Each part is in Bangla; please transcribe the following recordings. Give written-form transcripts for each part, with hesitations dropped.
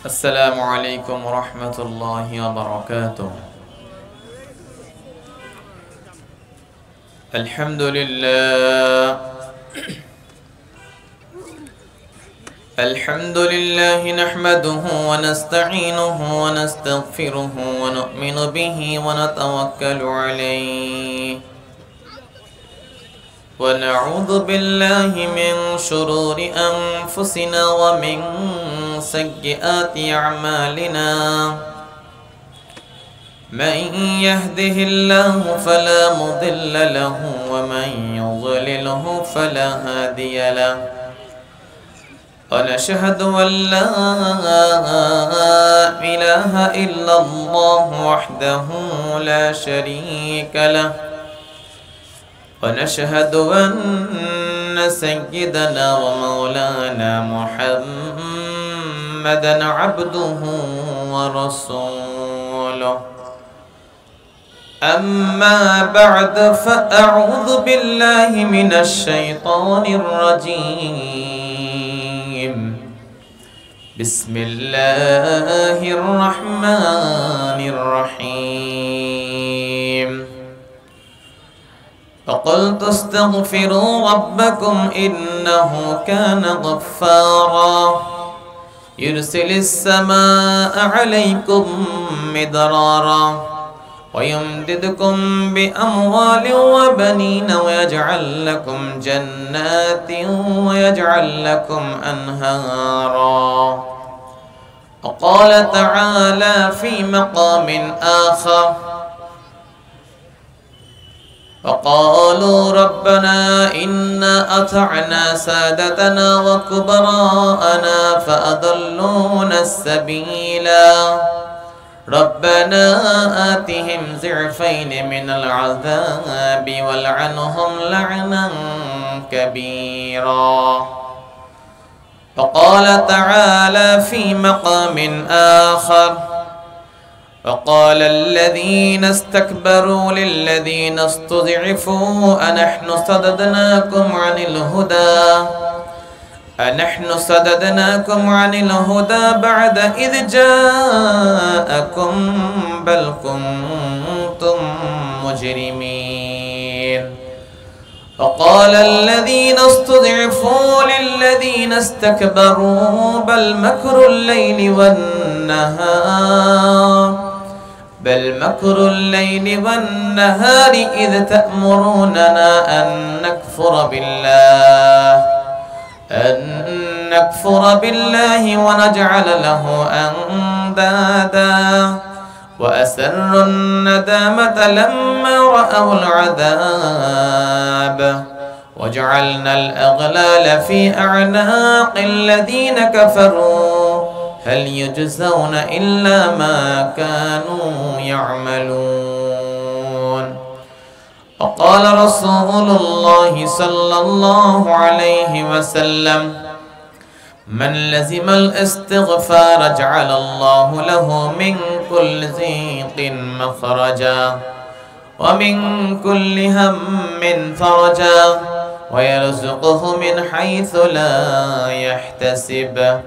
السلام عليكم ورحمة الله وبركاته. الحمد لله نحمده ونستعينه ونستغفره ونؤمن به ونتوكل عليه ونعوذ بالله من شرور أنفسنا ومن سيئات أعمالنا. من يهده الله فلا مضل له ومن يضلله فلا هادي له. ونشهد أن لا إله إلا الله وحده لا شريك له. ونشهد أن سيدنا ومولانا محمدًا عبده ورسوله. أما بعد فأعوذ بالله من الشيطان الرجيم. بسم الله الرحمن الرحيم. فقلت استغفروا ربكم إنه كان غفارا يرسل السماء عليكم مدرارا ويمددكم بأموال وبنين ويجعل لكم جنات ويجعل لكم أنهارا. وقال تعالى في مقام آخر: وقالوا ربنا إنا أطعنا سادتنا وكبراءنا فأضلونا السبيلا ربنا آتهم ضعفين من العذاب والعنهم لعنا كبيرا. وقال تعالى في مقام آخر: وقال الذين استكبروا للذين استضعفوا أنحن صددناكم عن الهدى بعد إذ جاءكم بل كنتم مجرمين. وقال الذين استضعفوا للذين استكبروا بل مكر الليل والنهار إذ تأمروننا أن نكفر بالله ونجعل له أندادا وأسروا الندامة لما رأوا العذاب وجعلنا الأغلال في أعناق الذين كفروا هل يجزون إلا ما كانوا يعملون. وقال رسول الله صلى الله عليه وسلم: من لزم الاستغفار جعل الله له من كل ضيق مخرجا ومن كل هم فرجا ويرزقه من حيث لا يحتسب.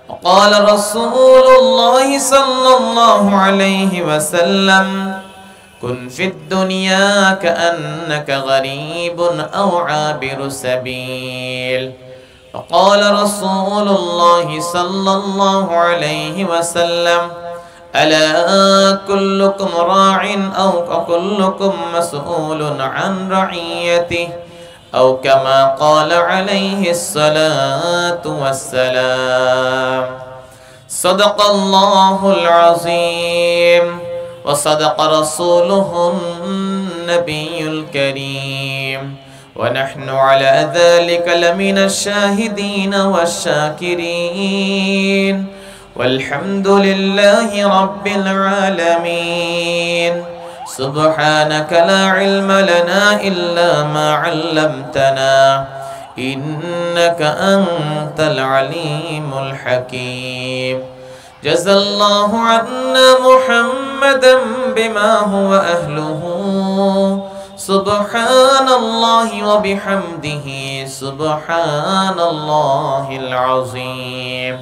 وقال رسول الله صلى الله عليه وسلم: كن في الدنيا كأنك غريب أو عابر سبيل. وقال رسول الله صلى الله عليه وسلم: ألا كلكم راع أو كلكم مسؤول عن رعيته أو كما قال عليه الصلاة والسلام. صدق الله العظيم وصدق رسوله النبي الكريم ونحن على ذلك لمن الشاهدين والشاكرين والحمد لله رب العالمين. سبحانك لا علم لنا إلا ما علمتنا إنك أنت العليم الحكيم. جزى الله عنا محمدا بما هو أهله. سبحان الله وبحمده سبحان الله العظيم.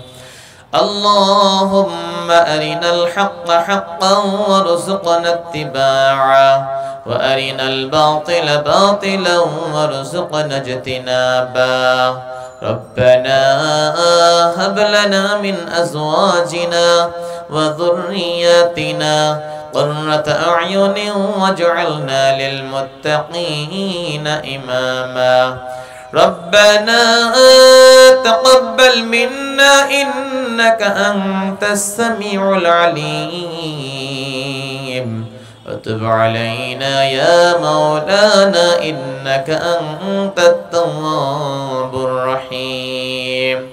اللهم أرنا الحق حقا وارزقنا اتباعه وأرنا الباطل باطلا وارزقنا اجتنابه ربنا هب لنا من أزواجنا وذرياتنا قرة أعين واجعلنا للمتقين إماما ربنا تقبل منا إنك أنت السميع العليم وتب علينا يا مولانا إنك أنت التواب الرحيم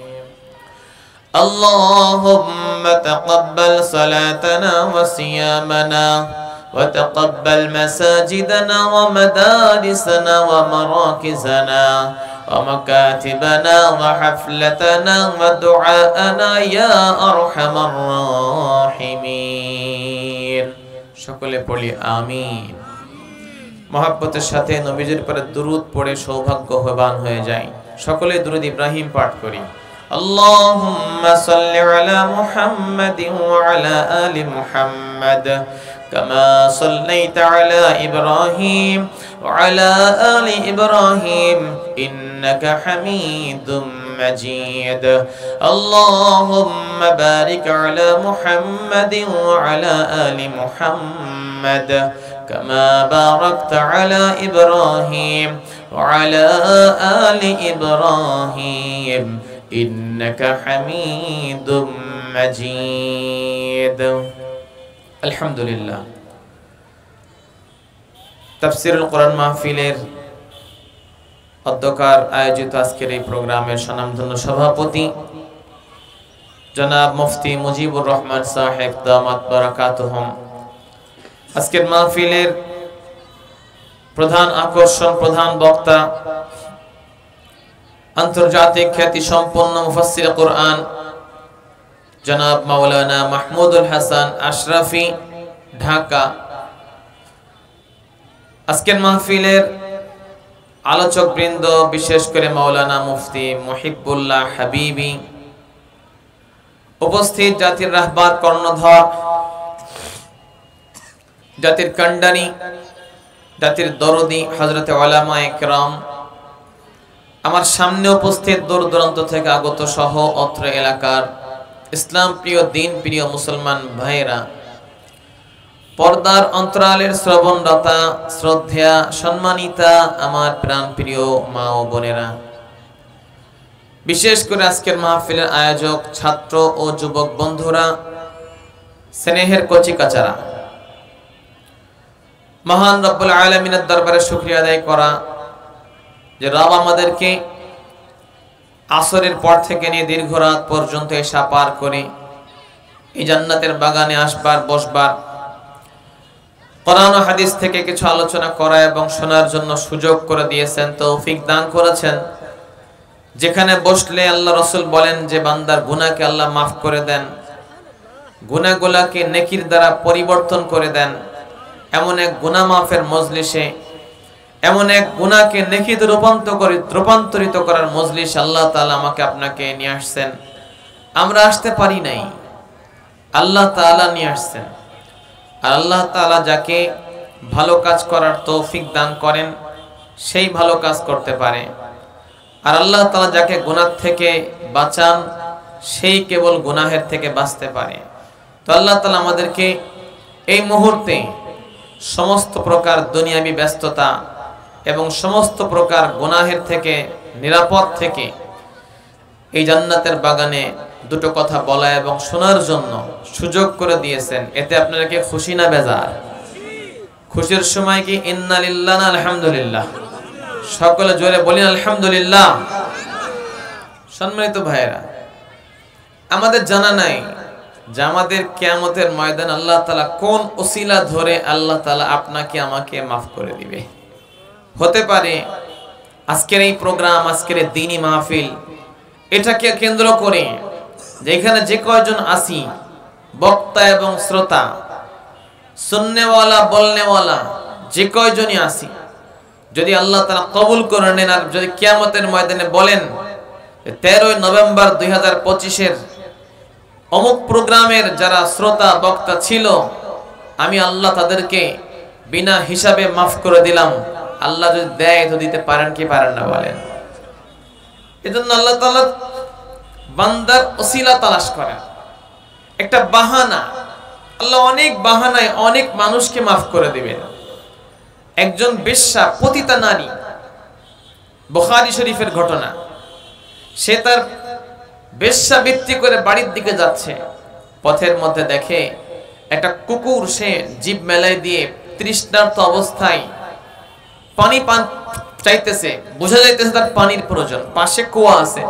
اللهم تقبل صلاتنا وصيامنا وتقبل مساجدنا ومدارسنا ومراكزنا ومكاتبنا وحفلتنا ودعاءنا يا أرحم الراحمين সকলে পড়ি আমিন মহব্বতের সাথে নবীজির পরে দুরূদ পড়ে সৌভাগ্যবান হয়ে যায় সকলে দুরূদ ইব্রাহিম পাঠ করি اللهم صل على محمد وعلى آل محمد كما صليت على إبراهيم وعلى آل إبراهيم إنك حميد مجيد اللهم بارك على محمد وعلى آل محمد كما باركت على إبراهيم وعلى آل إبراهيم إنك حميد مجيد الحمد لله তাফসীরুল কোরআন মাহফিলের অধ্যকার আয়োজিত আজকের এই প্রোগ্রামের স্বনামধন্য সভাপতি জনাব মুফতি মুজিবুর রহমান সাহেব দামাত বারাকাতুহুম আজকের মাহফিলের প্রধান আকর্ষণ প্রধান বক্তা আন্তর্জাতিক খ্যাতি সম্পন্ন মুফাসসির কোরআন জনাব মাওলানা মাহমুদুল হাসান আশরাফি ঢাকা আজকের মাহফিলের আলোচক বৃন্দ বিশেষ করে মাওলানা মুফতি মুহিবুল্লাহ হাবিবি উপস্থিত জাতির রাহবার কর্ণধর জাতির কান্ডারি জাতির দরদি হযরতে উলামায়ে কেরাম আমার সামনে উপস্থিত দূর দূরান্ত থেকে আগত সহ অত্র এলাকার ইসলাম প্রিয় দিন প্রিয় মুসলমান ভাইরা পর্দার অন্তরালের শ্রবণরতা শ্রদ্ধেয়া সম্মানিতা আমার প্রাণ প্রিয় মা ও বোনেরা বিশেষ করে আজকের মাহফিলের আয়োজক ছাত্র ও যুবক বন্ধুরা স্নেহের কচিকাচারা মহান রব্বুল আলামিনের দরবারে শুকরিয়া আদায় করা যে রব আমাদেরকে আসরের পর থেকে নিয়ে দীর্ঘ রাত পর্যন্ত এশা পার করে এই জান্নাতের বাগানে আসবার বসবার কোরআন ও হাদিস থেকে কিছু আলোচনা করা এবং শোনার জন্য সুযোগ করে দিয়েছেন তৌফিক দান করেছেন যেখানে বসলে আল্লাহ রাসূল বলেন যে বান্দার গুনাহকে আল্লাহ maaf করে দেন গুনাহগুলোকে নেকির দ্বারা পরিবর্তন করে দেন এমন এক গুনাহ মাফের মজলিসে এমন এক গুনাহকে নেকিতে রূপান্তরিত করার মজলিস আল্লাহ তাআলা আমাকে আপনাকে নিয়ে আসছেন আমরা আসতে পারি নাই আল্লাহ তাআলা নিয়ে আসছেন আর আল্লাহ তাআলা যাকে ভালো কাজ করার তৌফিক দান করেন সেই ভালো কাজ করতে পারে আর আল্লাহ তাআলা যাকে গুনাহ থেকে বাঁচান সেই কেবল গুনাহের থেকে বাঁচতে পারে তো আল্লাহ তাআলা আমাদেরকে এই মুহূর্তে সমস্ত প্রকার দুনিয়াবী ব্যস্ততা এবং সমস্ত প্রকার গুনাহের থেকে নিরাপদ থেকে এই জান্নাতের বাগানে দুটো কথা বলা এবং শোনার জন্য সুযোগ করে দিয়েছেন এতে আপনারা কি খুশি না বেজার খুশির সময় কি ইন্না লিল্লাহি ওয়া আলহামদুলিল্লাহ সকলে জোরে বলেন আলহামদুলিল্লাহ সম্মানিত ভাইরা আমাদের জানা নাই যে আমাদের কিয়ামতের ময়দান আল্লাহ তাআলা কোন ওসিলা ধরে আল্লাহ তাআলা আপনাকে আমাকে maaf করে দিবে হতে পারে আজকের এই প্রোগ্রাম আজকের এই দ্বীনি মাহফিল এটাকে কেন্দ্র করে যেখানে যে কয়জন আসি বক্তা এবং শ্রোতা শুননেওয়ালা বলনেওয়ালা যে কয়জনই আসি যদি আল্লাহ তাআলা কবুল করে নেন আর যদি কিয়ামতের ময়দানে বলেন 13 নভেম্বর 2025 এর অমুক প্রোগ্রামের যারা শ্রোতা বক্তা ছিল আমি আল্লাহ তাদেরকে বিনা হিসাবে মাফ করে দিলাম। আল্লাহ যদি দেয় তো দিতে পারেন কি পারেন না বলেন? এজন্য আল্লাহ তাআলা বান্দার ওসিলা তালাশ করেন, একটা বাহানা। আল্লাহ অনেক বাহানায় অনেক মানুষকে মাফ করে দিবেন। একজন বেশ্যা, পতিতা নারী, বুখারী শরীফের ঘটনা, সে তার বেশ্যাবৃত্তি করে বাড়ির দিকে যাচ্ছে, পথের মধ্যে দেখে একটা কুকুর সে জিভ মেলায় দিয়ে তৃষ্ণার্ত অবস্থায় পানি পান চাইতেছে। বোঝা যাইতেছে তার পানির প্রয়োজন, পাশে কুয়া আছে,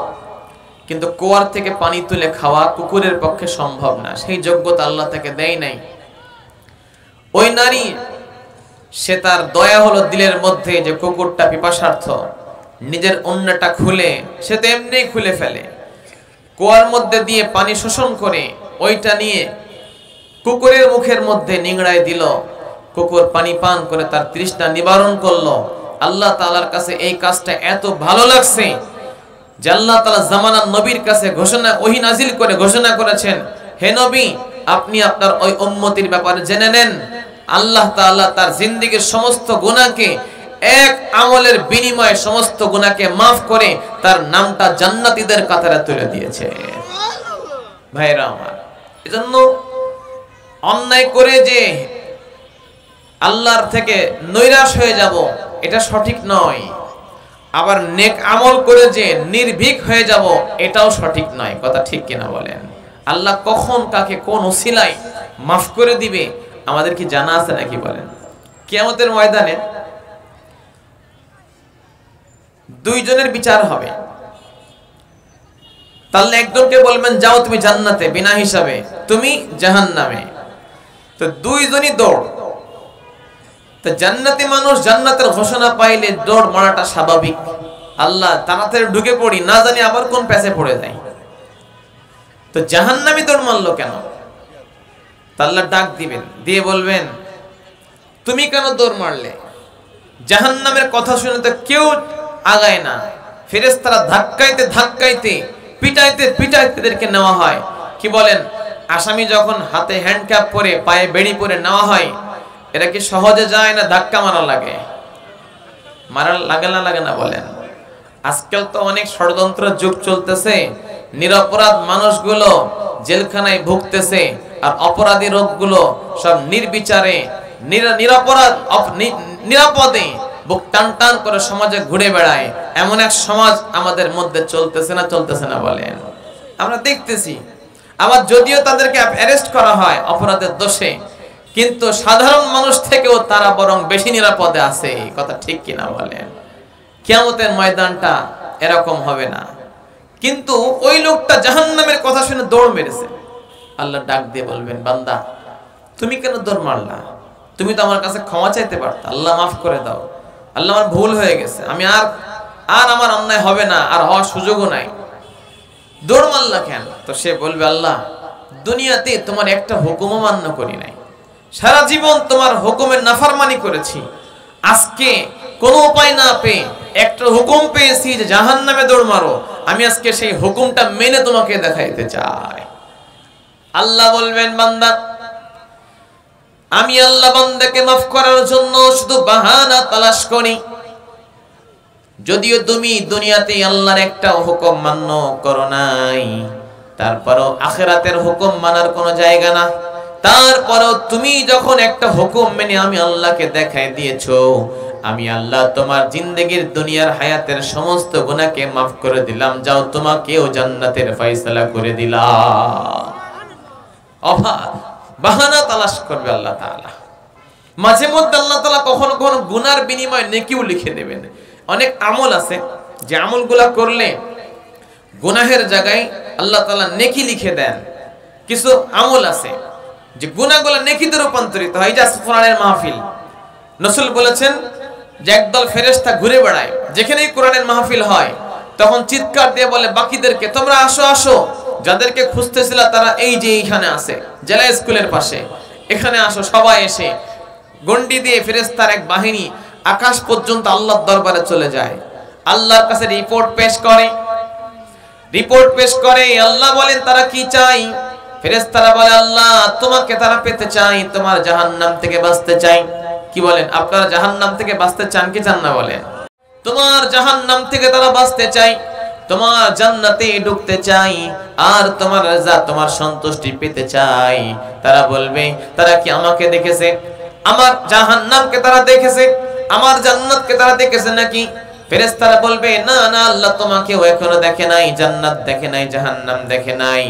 কিন্তু কুয়ার থেকে পানি তুলে খাওয়া কুকুরের পক্ষে সম্ভব না, সেই যোগ্যতা আল্লাহ তাকে দেয় নাই। ওই নারী, সে তার দয়া হলো দিলের মধ্যে যে কুকুরটা পিপাসার্থ, নিজের অন্যটা খুলে সে তো এমনিই খুলে ফেলে, কুয়ার মধ্যে দিয়ে পানি শোষণ করে ওইটা নিয়ে কুকুরের মুখের মধ্যে নিংড়ায় দিল। কুকুর পানি পান করে তার তৃষ্ণা নিবারণ করলো। আল্লাহ তাআলার কাছে এই কাজটা এত ভালো লাগছে যে আল্লাহ তাআলা জামানার নবীর কাছে ওহী নাজিল করে ঘোষণা করেছেন, হে নবী, আপনি আপনার ওই উম্মতির ব্যাপারে জেনে নেন, আল্লাহ তাআলা তার জিন্দেগীর সমস্ত গুনাহকে এক আমলের বিনিময়ে সমস্ত গুনাহকে মাফ করে তার নামটা জান্নাতীদের কাতারে তুলে দিয়েছে। ভাইরা আমার, এজন্য অন্যায় করে যে আল্লাহর থেকে নৈরাশ হয়ে যাব এটা সঠিক নয়, আবার নেক আমল করে যে নির্ভীক হয়ে যাব এটাও সঠিক নয়। কথা ঠিক কিনা বলেন? আল্লাহ কখন কাকে কোন ওসিলায় মাফ করে দিবে আমাদের কি জানা আছে নাকি বলেন? কিয়ামতের ময়দানে দুইজনের বিচার হবে। তাহলে একজনকে বলবেন যাও তুমি জান্নাতে বিনা হিসাবে, তুমি জাহান্নামে। তো দুইজনই দৌড়। তো জান্নাতি মানুষ জান্নাতের ঘোষণা পাইলে দৌড় মারাটা স্বাভাবিক। আল্লাহ তাড়াতাড়ি ঢুকে পড়ি, না জানি আবার কোন প্যাচে পড়ে যাই। তো জাহান্নামী দৌড় মারলো কেন? আল্লাহ ডাক দিবেন, দিয়ে বলবেন তুমি কেন দৌড় মারলে? জাহান্নামের কথা শুনে তো কেউ আগায় না। ফেরেশতারা ধাক্কাইতে ধাক্কাইতে পিটাইতে পিটাইতে এদেরকে নেওয়া হয়। কি বলেন, আসামি যখন হাতে হ্যান্ডকাপ পরে পায়ে বেড়ি পরে নেওয়া হয়, এরা কি সহজে যায় না ধাক্কা মারা লাগে? মারা লাগে না লাগে না বলেন? আজকাল তো অনেক ষড়যন্ত্র যুগ চলতেছে, নিরপরাধ মানুষগুলো জেলখানায় ভুগতেছে, আর অপরাধী লোকগুলো সব নির্বিচারে নিরাপদে বুক টান টান করে সমাজে ঘুরে বেড়ায়। এমন এক সমাজ আমাদের মধ্যে চলতেছে না চলতেছে না বলেন? আমরা দেখতেছি। আবার যদিও তাদেরকে অ্যারেস্ট করা হয় অপরাধের দোষে, কিন্তু সাধারণ মানুষ থেকেও তারা বরং বেশি নিরাপদে আছে। কথা ঠিক কিনা বলেন? কিয়ামতের ময়দানটা এরকম হবে না। কিন্তু ওই লোকটা জাহান্নামের কথা শুনে দৌড় মেরেছে। আল্লাহ ডাক দিয়ে বলবেন, বান্দা তুমি কেন দৌড় মারলা? তুমি তো আমার কাছে ক্ষমা চাইতে পারতা, আল্লাহ মাফ করে দাও, আল্লাহ আমার ভুল হয়ে গেছে, আমি আর আমার অন্যায় হবে না, আর হওয়ার সুযোগও নাই, দৌড় মারলা কেন? তো সে বলবে, আল্লাহ দুনিয়াতে তোমার একটা হুকুমও মান্য করি নাই, সারা জীবন তোমার হুকুমের নাফরমানি করেছি, আজকে কোনো উপায় না পেয়ে একটা হুকুম পেয়েছি যে জাহান্নামে দৌড় মারো, আমি আজকে সেই হুকুমটা মেনে তোমাকে দেখাইতে চাই। আল্লাহ বলবেন, বান্দা আমি আল্লাহ বান্দাকে মাফ করার জন্য শুধু বাহানা তালাশ করি। যদিও তুমি দুনিয়াতে আল্লাহর একটা হুকুম মান্য করো নাই, তারপরও আখিরাতের হুকুম মানার কোনো জায়গা না। তারপরও তুমি যখন একটা হুকুম মেনে আমি আল্লাহকে দেখাই দিয়েছো, আমি আল্লাহ তোমার জিন্দেগীর দুনিয়ার হায়াতের সমস্ত গুনাহকে মাফ করে দিলাম, যাও তোমাকেও জান্নাতের ফয়সালা করে দিলাম। বাহানা তালাশ করবে আল্লাহ তাআলা। মাঝে মধ্যে আল্লাহ তাআলা কখনো কখনো গুনার বিনিময়ে নেকিও লিখে দেবেন। অনেক আমল আছে যে আমলগুলা করলে গুনাহের জায়গায় আল্লাহ তাআলা নেকি লিখে দেন। কিছু আমল আছে যে গুনাহগুলো নেকিতে রূপান্তরিত হয়। যা কোরআনের মাহফিল, রাসূল বলেছেন যে একদল ফেরেশতা ঘুরে বেড়ায়, যেখানেই কোরআনের মাহফিল হয় তখন চিৎকার দিয়ে বলে বাকিদেরকে, তোমরা আসো আসো, যাদেরকে খুঁজতেছিল তারা এই যে এইখানে আছে, জেলা স্কুলের পাশে, এখানে আসো। সবাই এসে গন্ডি দিয়ে ফেরেশতার এক বাহিনী আকাশ পর্যন্ত আল্লাহর দরবারে চলে যায়, আল্লাহর কাছে রিপোর্ট পেশ করে। আল্লাহ বলেন তারা কি চাই? ফেরেশতারা বলে আল্লাহ তোমাকে তারা পেতে চাই, তোমার জাহান্নাম থেকে বাঁচতে চাই। কি বলেন আপনারা জাহান্নাম থেকে বাঁচতে চান কি চান না বলেন? তোমার জাহান্নাম থেকে তারা বাঁচতে চাই, তোমার জান্নাতে ঢুকতে চাই, আর তোমার রাজা তোমার সন্তুষ্টি পেতে চাই। তারা বলবে তারা কি আমাকে দেখেছে? আমার জাহান্নামকে তারা দেখেছে? আমার জান্নাতকে তারা দেখেছে নাকি? ফেরেশতারা বলবে না না আল্লাহ তোমাকেও এখনো দেখে নাই, জান্নাত দেখে নাই, জাহান্নাম দেখে নাই।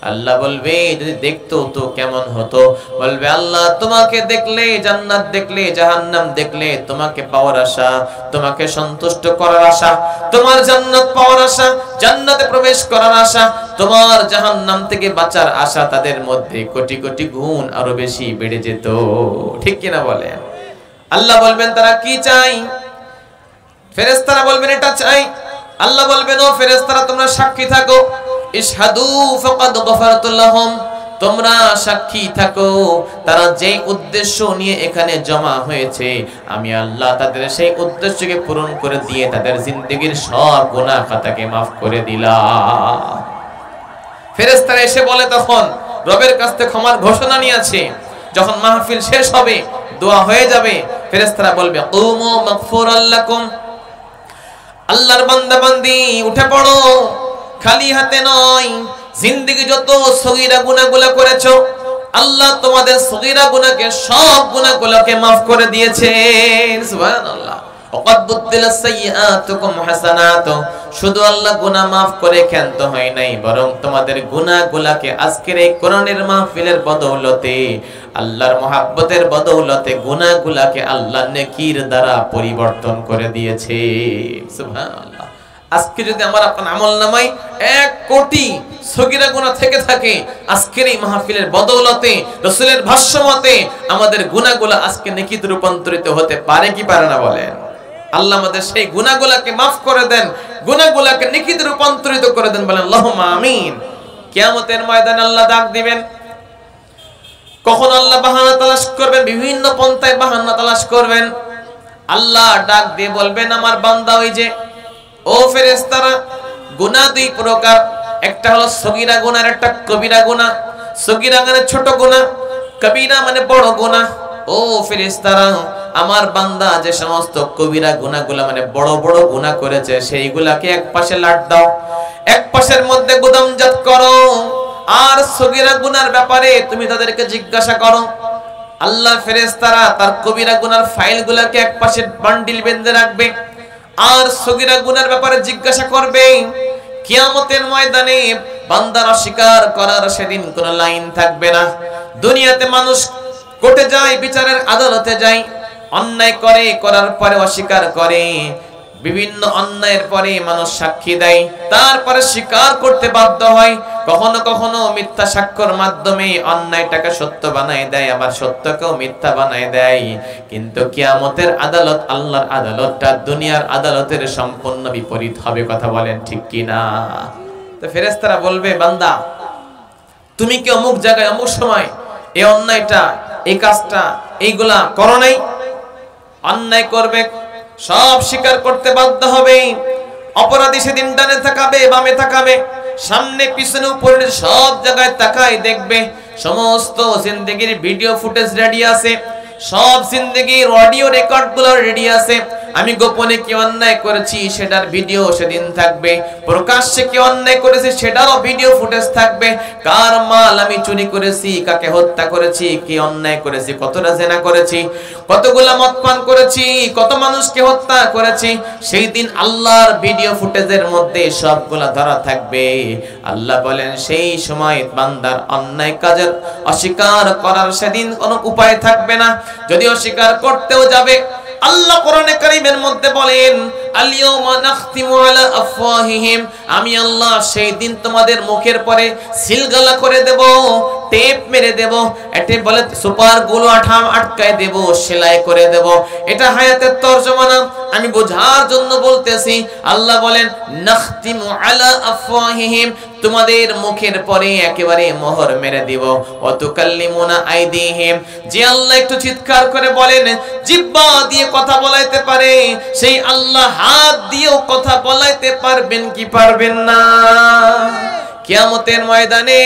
আল্লাহ বলবে যদি দেখতো তো কেমন হতো? বলবে আল্লাহ তোমাকে দেখলে, জান্নাত দেখলে, জাহান্নাম দেখলে তোমাকে পাওয়ার আশা, তোমাকে সন্তুষ্ট করার আশা, তোমার জান্নাত পাওয়ার আশা, জান্নাতে প্রবেশ করার আশা, তোমার জাহান্নাম থেকে বাঁচার আশা, তাদের মধ্যে কোটি কোটি গুণ আরো বেশি বেড়ে যেত। ঠিক কিনা বলেন? আল্লাহ বলবেন তারা কি চাই? ফেরেশতারা বলবেন এটা চাই। আল্লাহ বলবেন ও ফেরেশতারা তোমরা সাক্ষী থাকো, ইশহাদু ফাকাদ গফারতু লাহুম, তোমরা সাক্ষী থাকো তারা যে উদ্দেশ্য নিয়ে এখানে জমা হয়েছে আমি আল্লাহ তাদের সেই উদ্দেশ্যকে পূরণ করে দিয়ে তাদের জিন্দেগীর সব গুনাহ খাতাকে maaf করে দিলাম। ফেরেশতারা এসে বলে তখন রবের কাছ থেকে ক্ষমার ঘোষণা নিয়েছে। যখন মাহফিল শেষ হবে, দোয়া হয়ে যাবে, ফেরেশতারা বলবে কুমু মাগফুরাল লাকুম, আল্লাহর বান্দা বান্দি উঠে পড়ো, খালি হাতে নয়, জিন্দেগি যত সগীরা গুনাহগুলো করেছো আল্লাহ তোমাদের সগীরা গুনাহকে সব গুনাহগুলোকে maaf করে দিয়েছেন। সুবহানাল্লাহ। ওয়াকাদ বুদ্দিলাস সাইয়্যাতুকুম হাসানাত, শুধু আল্লাহ গুনাহ maaf করে ক্ষান্ত হয় নাই, বরং তোমাদের গুনাহগুলোকে আজকের এই কোরআনের মাহফিলের বদৌলতে, আল্লাহর মহব্বতের বদৌলতে গুনাহগুলোকে আল্লাহ নেকির দ্বারা পরিবর্তন করে দিয়েছে। সুবহানাল্লাহ। আজকে যদি আমার আপনার আমলনামায় 1 কোটি সগীরা গুনাহ থেকে থাকে, আজকের এই মাহফিলের বদৌলতে, রাসূলের ভাষ্য মতে আমাদের গুনাহগুলো আজকে নেকিতে রূপান্তরিত হতে পারে কি পারে না বলেন? আল্লাহ আমাদের সেই গুনাহগুলোকে maaf করে দেন, গুনাহগুলোকে নেকিতে রূপান্তরিত করে দেন, বলেন আল্লাহুম্মা আমিন। কিয়ামতের ময়দানে আল্লাহ ডাক দিবেন। কখন আল্লাহ বাহানা তালাশ করবেন? বিভিন্ন পন্থায় বাহানা তালাশ করবেন। আল্লাহ ডাক দিয়ে বলবেন আমার বান্দা ওই যে ও ফেরেশতারা, গুনাহ 2 প্রকার, একটা হলো সগীরা গুনাহ আর একটা কবিরা গুনাহ। সগীরা মানে ছোট গুনাহ, কবিরা মানে বড় গুনাহ। ও ফেরেশতারা, আমার বান্দা যে সমস্ত কবিরা গুনাহগুলো মানে বড় বড় গুনাহ করেছে সেইগুলাকে এক পাশে লাট দাও, এক পাশের মধ্যে গুদামজাত করো, আর সগীরা গুনার ব্যাপারে তুমি তাদেরকে জিজ্ঞাসা করো। আল্লাহ ফেরেশতারা তার কবিরা গুনার ফাইলগুলোকে এক পাশে বান্ডিল বেঁধে রাখবে, আর সগীরা গুনার ব্যাপারে জিজ্ঞাসা করবে। কিয়ামতের ময়দানে বান্দার অস্বীকার করার সেদিন কোনো লাইন থাকবে না। দুনিয়াতে মানুষ কোর্টে যায়, বিচারের আদালতে যায়, অন্যায় করে, করার পরে অস্বীকার করে, বিভিন্ন অন্যায়ের পরে মানুষ সাক্ষী দেয়, তারপরে স্বীকার করতে বাধ্য হয়। কখনো কখনো মিথ্যা সাক্ষ্যের মাধ্যমে অন্যায়টাকে সত্য বানায় দেয়, আবার সত্যকেও মিথ্যা বানায় দেয়। কিন্তু কিয়ামতের আদালত, আল্লাহর আদালতটা দুনিয়ার আদালতের সম্পূর্ণ বিপরীত হবে। কথা বলেন ঠিক কি না? তো ফেরেশতারা বলবে বান্দা তুমি কি অমুক জায়গায় অমুক সময় এই অন্যায়টা, এই কাজটা, এইগুলা করো নাই? অন্যায় করবে, সব স্বীকার করতে বাধ্য হবে। অপরাধী সেদিন ডানে তাকাবে, বামে তাকাবে, সামনে পিছনে উপরে সব জায়গায় তাকায় দেখবে সমস্ত জিন্দেগির ভিডিও ফুটেজ রেডি আছে, সব জিন্দেগির অডিও রেকর্ড গুলো রেডি আছে। আমি গোপনে কি অন্যায় করেছি সেটার ভিডিও সেদিন থাকবে, প্রকাশ্যে কি অন্যায় করেছি সেটারও ভিডিও ফুটেজ থাকবে। কার মাল আমি চুরি করেছি, কাকে হত্যা করেছি, কি অন্যায় করেছি, কতটা জেনা করেছি, কতগুলা মদ পান করেছি, কত মানুষকে হত্যা করেছি, সেই দিন আল্লাহর ভিডিও ফুটেজের মধ্যে সবগুলা ধরা থাকবে। আল্লাহ বলেন সেই সময় বান্দার অন্যায় কাজের অস্বীকার করার সেদিন কোনো উপায় থাকবে না। যদি অস্বীকার করতেও যাবে, আল্লাহ কোরআনে কারীমের মধ্যে বলেন আল-ইয়াওমা নাখতিমু আলা আফওয়াহিহিম, আমি আল্লাহ সেই দিন তোমাদের মুখের পরে সিলগালা করে দেব, টেপ মেরে দেব, এতে বলে সুপার গুলো আটকায় দেব, সেলাই করে দেব। এটা হায়াতের তরজমা না, আমি বোঝার জন্য বলতেছি। আল্লাহ বলেন নাখতিমু আলা আফওয়াহিহিম, তোমাদের মুখের পরে একেবারে মোহর মেরে দিব। ওয়াতুকাল্লিমুনা আইদিহিম, যে আল্লাহ একটু চিৎকার করে বলেন জিহ্বা দিয়ে কথা বলাইতে পারে, সেই আল্লাহ হাত দিয়েও কথা বলাইতে পারবেন কি পারবেন না? কিয়ামতের ময়দানে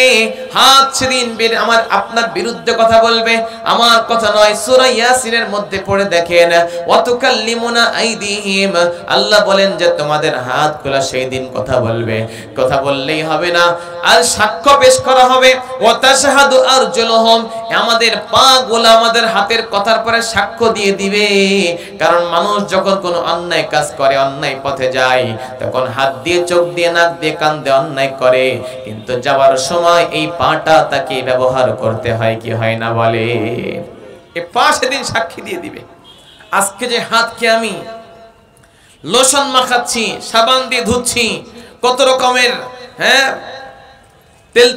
হাত সেদিন আমার আপনার বিরুদ্ধে কথা বলবে, আমার কথা নয়। সূরা ইয়াসিনের মধ্যে পড়ে দেখেন, ওয়াতুকাল্লিমুনা আইদিহিম, আল্লাহ বলেন যে তোমাদের হাতগুলো সেই দিন কথা বলবে। কথা বললেই হবে না, আর সাক্ষ্য পেশ করা হবে। ওয়াতাশহাদু আরজুলুহুম, আমাদের পাগুলো আমাদের হাতের কথার পরে সাক্ষ্য দিয়ে দিবে। কারণ মানুষ যখন কোনো অন্যায় কাজ করে, অন্যায় পথে যায়, তখন হাত দিয়ে, চোখ দিয়ে, নাক দিয়ে, কান দিয়ে অন্যায় করে, কিন্তু যাওয়ার সময় এই পাটা তাকে ব্যবহার করতে হয় কি হয় না বলে? এই পা সেদিন সাক্ষী দিয়ে দিবে। আজকে যে হাতকে আমি লোশন মাখাচ্ছি, সাবান দিয়ে ধুচ্ছি, কত রকমের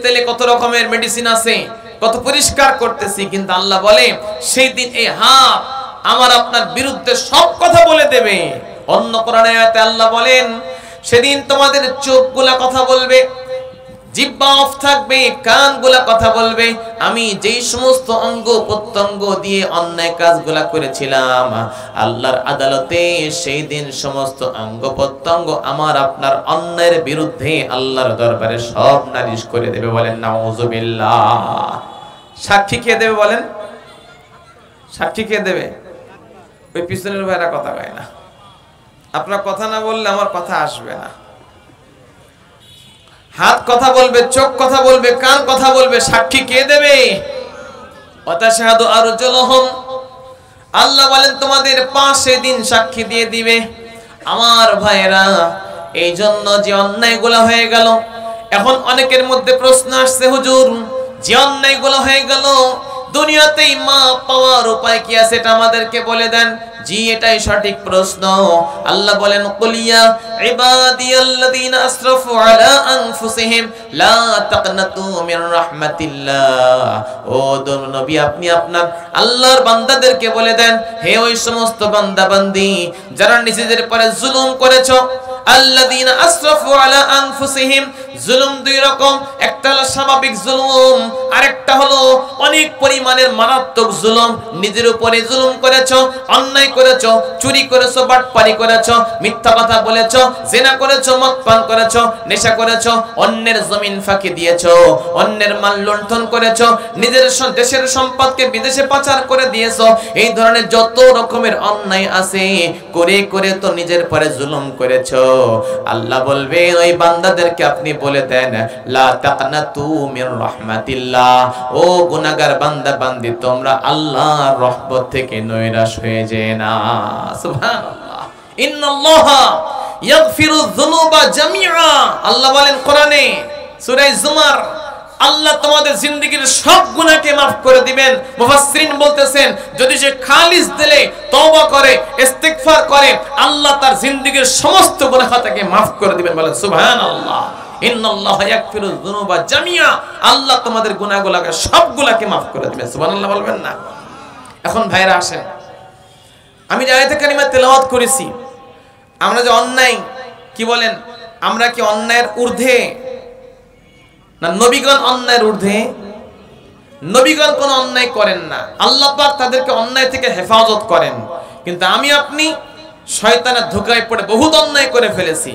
তেলে কত রকমের মেডিসিন আছে, কত পরিষ্কার করতেছি, কিন্তু আল্লাহ বলে সেই দিন এই হাত আমার আপনার বিরুদ্ধে সব কথা বলে দেবে। অন্য কোরআন আয়াতে আল্লাহ বলেন সেদিন তোমাদের চোখগুলা কথা বলবে, জিহ্বা অফ থাকবে, কানগুলা কথা বলবে। আমি যেই সমস্ত অঙ্গ প্রত্যঙ্গ দিয়ে অন্যায় কাজগুলা করেছিলাম, আল্লাহর আদালতে সেই দিন সমস্ত অঙ্গ প্রত্যঙ্গ আমার আপনার অন্যায়ের বিরুদ্ধে আল্লাহর দরবারে সব নালিশ করে দেবে। বলেন নাউযুবিল্লাহ। সাক্ষী কে দেবে বলেন? সাক্ষী কে দেবে? ওই পিছনের ভাইরা কথা কয় না। আপনার কথা না বললে আমার কথা আসবে না। হাত কথা বলবে, চোখ কথা বলবে, কান কথা বলবে, সাক্ষী কে দেবে? ওয়াতাশহাদু আরজুলুহুম, আল্লাহ বলেন তোমাদের পা সেদিন সাক্ষী দিয়ে দিবে। আমার ভাইরা, এই জন্য যে অন্যায়গুলো হয়ে গেল, এখন অনেকের মধ্যে প্রশ্ন আসছে, হুজুর যে অন্যায়গুলো হয়ে গেল দুনিয়াতেই মা পাওয়ার উপায় কি আছে, এটা আমাদেরকে বলে দেন। জি, এটাই সঠিক প্রশ্ন। আল্লাহ বলেন কুলিয়া ইবাদিয়াল্লাযীনা আসরাফু আলা আনফুসিহিম লা তাকনাতু মির রাহমাতিল্লাহ। ও নবী, আপনি আপনার আল্লাহর বান্দাদেরকে বলে দেন, হে ওই সমস্ত বান্দা বান্দি যারা নিজেদের উপরে জুলুম করেছো, আল্লাযীনা আসরাফু আলা আনফুসিহিম, জুলুম দুই রকম, একটা হলো স্বাভাবিক জুলুম, আরেকটা হলো অনেক পরিমাণের মারাত্মক জুলুম। নিজের উপরে জুলুম করেছো, অন্যায় করেছো, চুরি করেছো, বাটপারি করেছো, মিথ্যা কথা বলেছো, জিনা করেছো, মদ পান করেছো, নেশা করেছো, অন্যের জমিন ফাঁকি দিয়েছো, অন্যের মাল লুণ্ঠন করেছো, নিজের দেশের সম্পদকে বিদেশে পাচার করে দিয়েছো। এই ধরনের যত রকমের অন্যায় আছে করে করে তো নিজের পরে জুলুম করেছো। আল্লাহ বলবে ওই বান্দাদেরকে আপনি বলে দেন, লা তাকনাতু মির রাহমাতিল্লাহ, ও গুনাহগার বান্দা বান্দি, তোমরা আল্লাহর রহমত থেকে নৈরাশ হয়ে যেও না। সুবহানাল্লাহ। ইন্নাল্লাহা ইয়াগফিরু যুনুবা জামিআ, আল্লাহ বলেন কোরআনে সূরা জুমার, আল্লাহ তোমাদের জিন্দেগীর সব গুনাহকে maaf করে দিবেন। মুফাসসিরিন বলতেছেন যদি সে খালিস দিলে তওবা করে, ইস্তিগফার করে, আল্লাহ তার জিন্দেগীর সমস্ত গুনাহ তাকে maaf করে দিবেন। বলেন সুবহানাল্লাহ। ইন্নাল্লাহা ইয়াগফিরু যুনুবা জামিআ, আল্লাহ তোমাদের গুনাহগুলোকে সবগুলোকে maaf করে দিবেন। সুবহানাল্লাহ বলবেন না? এখন ভাইরা আসেন, আমি যে আয়াতে কারিমা তেলাওয়াত করেছি, আমরা যে অন্যায়, কি বলেন, আমরা কি অন্যায়ের ঊর্ধ্বে না? নবীগণ অন্যায়ের ঊর্ধ্বে? নবীগণ কোন অন্যায় করেন না, আল্লাহ পাক তাদেরকে অন্যায় থেকে হেফাজত করেন। কিন্তু আমি আপনি শয়তানের ধোঁকায় পড়ে বহুত অন্যায় করে ফেলেছি,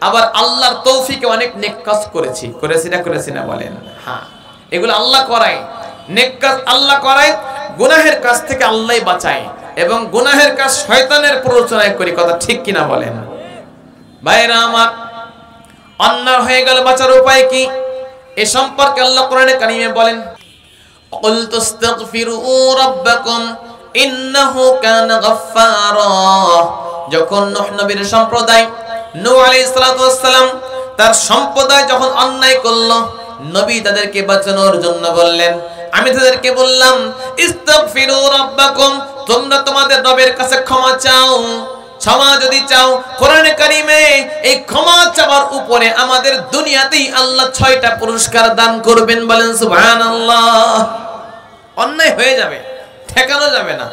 আবার আল্লাহর তৌফিকে অনেক নেক কাজ করেছি। করেছি না বলেন? হ্যাঁ, এগুলো আল্লাহ করায়, নেক কাজ আল্লাহ করায়, গুনাহের কাজ থেকে আল্লাহই বাঁচায়, এবং গুনাহের কাজ শয়তানের প্ররোচনায় করি। কথা ঠিক কিনা বলেন? ভাইরা আমার, অন্যায় হয়ে গেল বাঁচার উপায় কি? এ সম্পর্কে আল্লাহ কোরআনে কারিমে বলেন, কুল তাস্তাগফিরু রাব্বাকুম ইন্নাহু কানা গাফফারা। যখন নূহ নবীর সম্প্রদায়, নূহ আলাইহিস সালাতু ওয়াস সালাম তার সম্প্রদায় যখন অন্যায় করলো, নবী তাদেরকে বাঁচানোর জন্য বললেন, আমি তাদেরকে বললাম ইস্তাগফিরু রাব্বাকুম, তোমরা তোমাদের রবের কাছে ক্ষমা চাও। ক্ষমা যদি চাও, কোরআনে কারিমে এই ক্ষমা চাওয়ার উপরে আমাদের দুনিয়াতেই আল্লাহ 6টা পুরস্কার দান করবেন। বলেন সুবহানাল্লাহ। অন্যায় হয়ে যাবে, ঠেকানো যাবে না।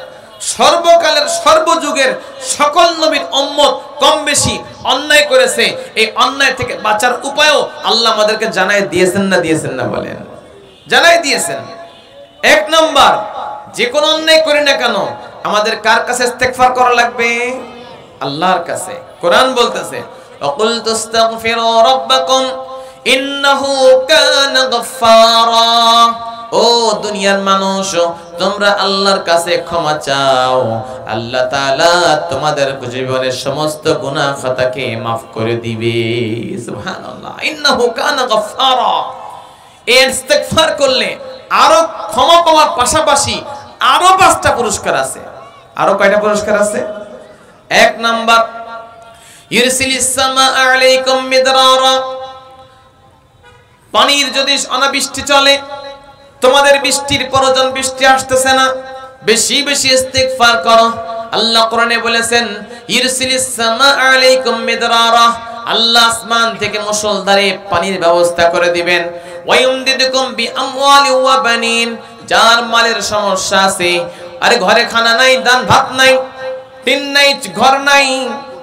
সর্বকালের সর্বযুগের সকল নবীর উম্মত কম বেশি অন্যায় করেছে। এই অন্যায় থেকে বাঁচার উপায়ও আল্লাহ আমাদেরকে জানাই দিয়েছেন না বলেন? জানাই দিয়েছেন। 1 নাম্বার, যে কোনো অন্যায় করি না কেন আমাদের কার কাছে ইস্তেগফার করা লাগবে? আল্লাহর কাছে। কোরআন বলতেছে, ওয়াকুল তাস্তাগফিরু রাব্বাকুম ইন্নাহু কানা গফফারা। ও দুনিয়ার মানুষ, তোমরা আল্লাহর কাছে ক্ষমা চাও, আল্লাহ তাআলা তোমাদের জীবনের সমস্ত গুনাহ খাতাকে maaf করে দিবে। সুবহানাল্লাহ। ইন্নাহু কানা গফফারা। ইস্তিগফার করলে আরো ক্ষমা পাওয়ার পাশাপাশি আরো 5টা পুরস্কার আছে। আরো কয়টা পুরস্কার আছে? 1 নাম্বার, ইরসিলিস সামা আলাইকুম মিদরারা। পানির যদি অনাবৃষ্টি চলে, তোমাদের বৃষ্টির প্রয়োজন, বৃষ্টি আসতেছে না, বেশি বেশি ইস্তিগফার করো। আল্লাহ কোরআনে বলেছেন ইরসিলিস সামা আলাইকুম মিদরারা, আল্লাহ আসমান থেকে মুষলধারে পানির ব্যবস্থা করে দিবেন। ওয়ায়ুমদিদুকুম বিআমওয়ালি ওয়া বানিন, যার মালের সমস্যা আছে, আরে ঘরে খানা নাই, দান ভাত নাই, টিন নাই, ঘর নাই,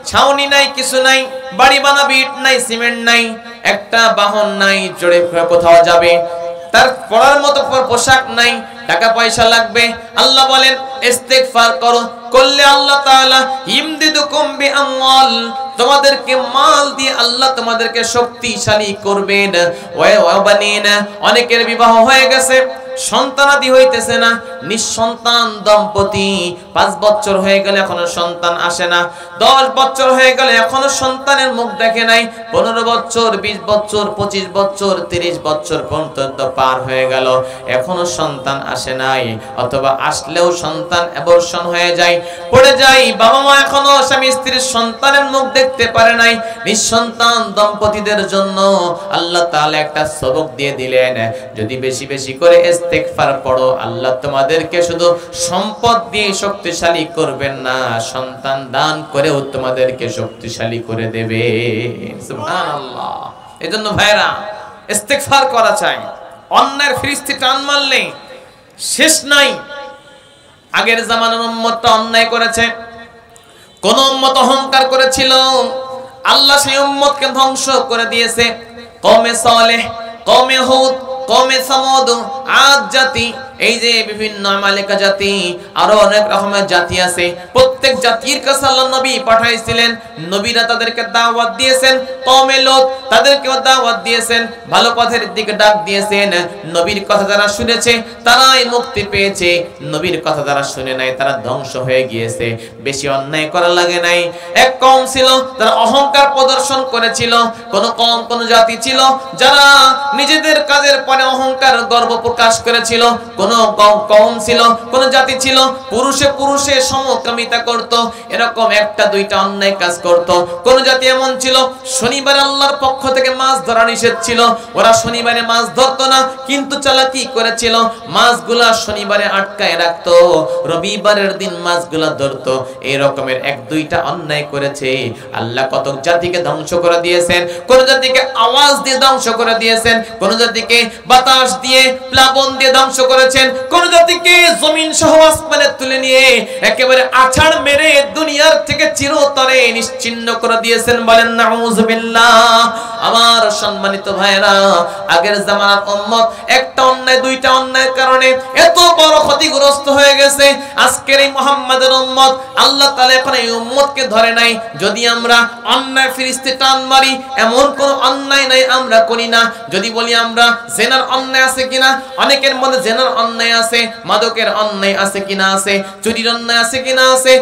ছাউনি নাই, কিছু নাই, বাড়ি বানাবি, ইট নাই, সিমেন্ট নাই, একটা বাহন নাই, চড়ে কোথাও যাবে, তার পরার মতো পোশাক নাই, টাকা পয়সা লাগবে। আল্লাহ বলেন ইস্তিগফার করো, করলে আল্লাহ তাআলা ইমদিদুকুম বিআমওয়াল, তোমাদেরকে মাল দিয়ে আল্লাহ তোমাদেরকে শক্তিশালী করবেন। ওয়া বানিন, অনেকের বিবাহ হয়ে গেছে, সন্তানাদি হইতেছে না, নিঃসন্তান দম্পতি, 5 বছর হয়ে গেলে এখনো সন্তান আসে না, 10 বছর হয়ে গেলে এখনো সন্তানের মুখ দেখে নাই, 15 বছর, 20 বছর, 25 বছর, 30 বছর পর্যন্ত পার হয়ে গেল, এখনো সন্তান আসে নাই, অথবা আসলেও সন্তান অ্যাবর্শন হয়ে যায়, পড়ে যায়। বাবা মা এখনো স্বামী স্ত্রীর সন্তানের মুখ দেখতে পারে নাই। নিঃসন্তান দম্পতিদের জন্য আল্লাহ তাআলা একটা সবক দিয়ে দিলেন, যদি বেশি বেশি করে ইস্তিগফার পড়ো, আল্লাহ তোমাদেরকে শুধু সম্পদ দিয়ে শক্তিশালী করবেন না, সন্তান দান করেও তোমাদেরকে শক্তিশালী করে দেবে। সুবহানাল্লাহ। এজন্য ভাইরা ইস্তিগফার করা চাই। অন্যের ফিরিস্তি টান মারলে শেষ নাই। আগের জামানার উম্মতটা অন্যায় করেছে, কোন উম্মত অহংকার করেছিল, আল্লাহ সেই উম্মতকে ধ্বংস করে দিয়েছে। কওমে সালেহ, কওমে হুদ, কওমে সামুদ, আদ জাতি, এই যে বিভিন্ন আমালিকা জাতি, আরো অনেক রকমের জাতি আছে। প্রত্যেক জাতির কাছে আল্লাহ নবী পাঠাইছিলেন, নবীরা তাদেরকে দাওয়াত দিয়েছেন। কওমে লূত, তাদেরকেও দাওয়াত দিয়েছেন, ভালো পথের দিকে ডাক দিয়েছেন। নবীর কথা যারা শুনেছে তারাই মুক্তি পেয়েছে, নবীর কথা যারা শুনে নাই তারা ধ্বংস হয়ে গিয়েছে। বেশি অন্যায় করা লাগে নাই। এক কওম ছিল যারা অহংকার প্রদর্শন করেছিল, কোন কওম, কোন জাতি ছিল যারা নিজেদের কাজের পরে অহংকার, গর্ব প্রকাশ করেছিল। কোন কওম ছিল, কোন জাতি ছিল পুরুষে পুরুষে সমকামিতা করত, এরকম একটা দুইটা অন্যায় কাজ করত। কোন জাতি এমন ছিল শনিবারে আল্লাহর পক্ষ থেকে মাছ ধরা নিষেধ ছিল, ওরা শনিবারে মাছ ধরতো না, কিন্তু চালাকি করেছিল, মাছগুলা শনিবারে আটকায় রাখতো, রবিবারের দিন মাছগুলা ধরতো। এই রকমের এক দুইটা অন্যায় করেছে, আল্লাহ কত জাতিকে ধ্বংস করে দিয়েছেন। কোন জাতিকে আওয়াজ দিয়ে ধ্বংস করে দিয়েছেন, কোন জাতিকে বাতাস দিয়ে, প্লাবন দিয়ে ধ্বংস করেছেন, কোন জাতিকে জমিন সহ আসমানে তুলে নিয়ে একেবারে আছাড় মেরে দুনিয়ার থেকে চিরতরে নিশ্চিহ্ন করে দিয়েছেন। বলেন নাউযুবিল্লাহ। আমার সম্মানিত ভাইরা, আগের জামানার উম্মত একটা অন্যায়, দুইটা অন্যায়ের কারণে এত বড় ক্ষতিগ্রস্ত হয়ে গেছে। আজকের এই মুহাম্মাদের উম্মত, আল্লাহ তাআলা এখন এই উম্মতকে ধরে নাই। যদি আমরা অন্যায় ফিরিস্তি টান মারি, এমন কোন অন্যায় নাই আমরা করি না। যদি বলি আমরা জেনার অন্যায় আছে কিনা, অনেকের মধ্যে জেনার অন্যায় আছে, মাদকের অন্যায় আছে কিনা আছে, চুরির অন্যায় আছে কিনা আছে,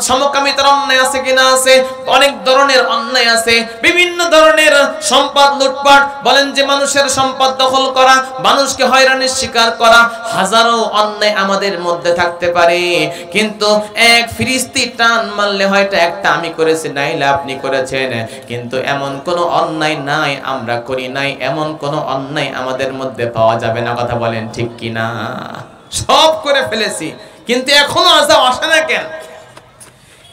সমকামিতার অন্যায় আছে কিনা আছে, অনেক ধরনের অন্যায় আছে, বিভিন্ন ধরনের সম্পদ লুটপাট, বলেন যে মানুষের সম্পদ দখল করা, মানুষকে হয়রানির শিকার করা, হাজারো অন্যায় আমাদের মধ্যে থাকতে পারে। কিন্তু এক ফিরিস্তি টান মারলে হয়তো একটা আমি করেছি, নাইলে আপনি করেছেন, কিন্তু এমন কোন অন্যায় নাই আমরা করি নাই, এমন কোন অন্যায় আমাদের মধ্যে পাওয়া যাবে না। কথা বলেন ঠিক কিনা? সব করে ফেলেছি, কিন্তু এখনো আযাব আসে না কেন?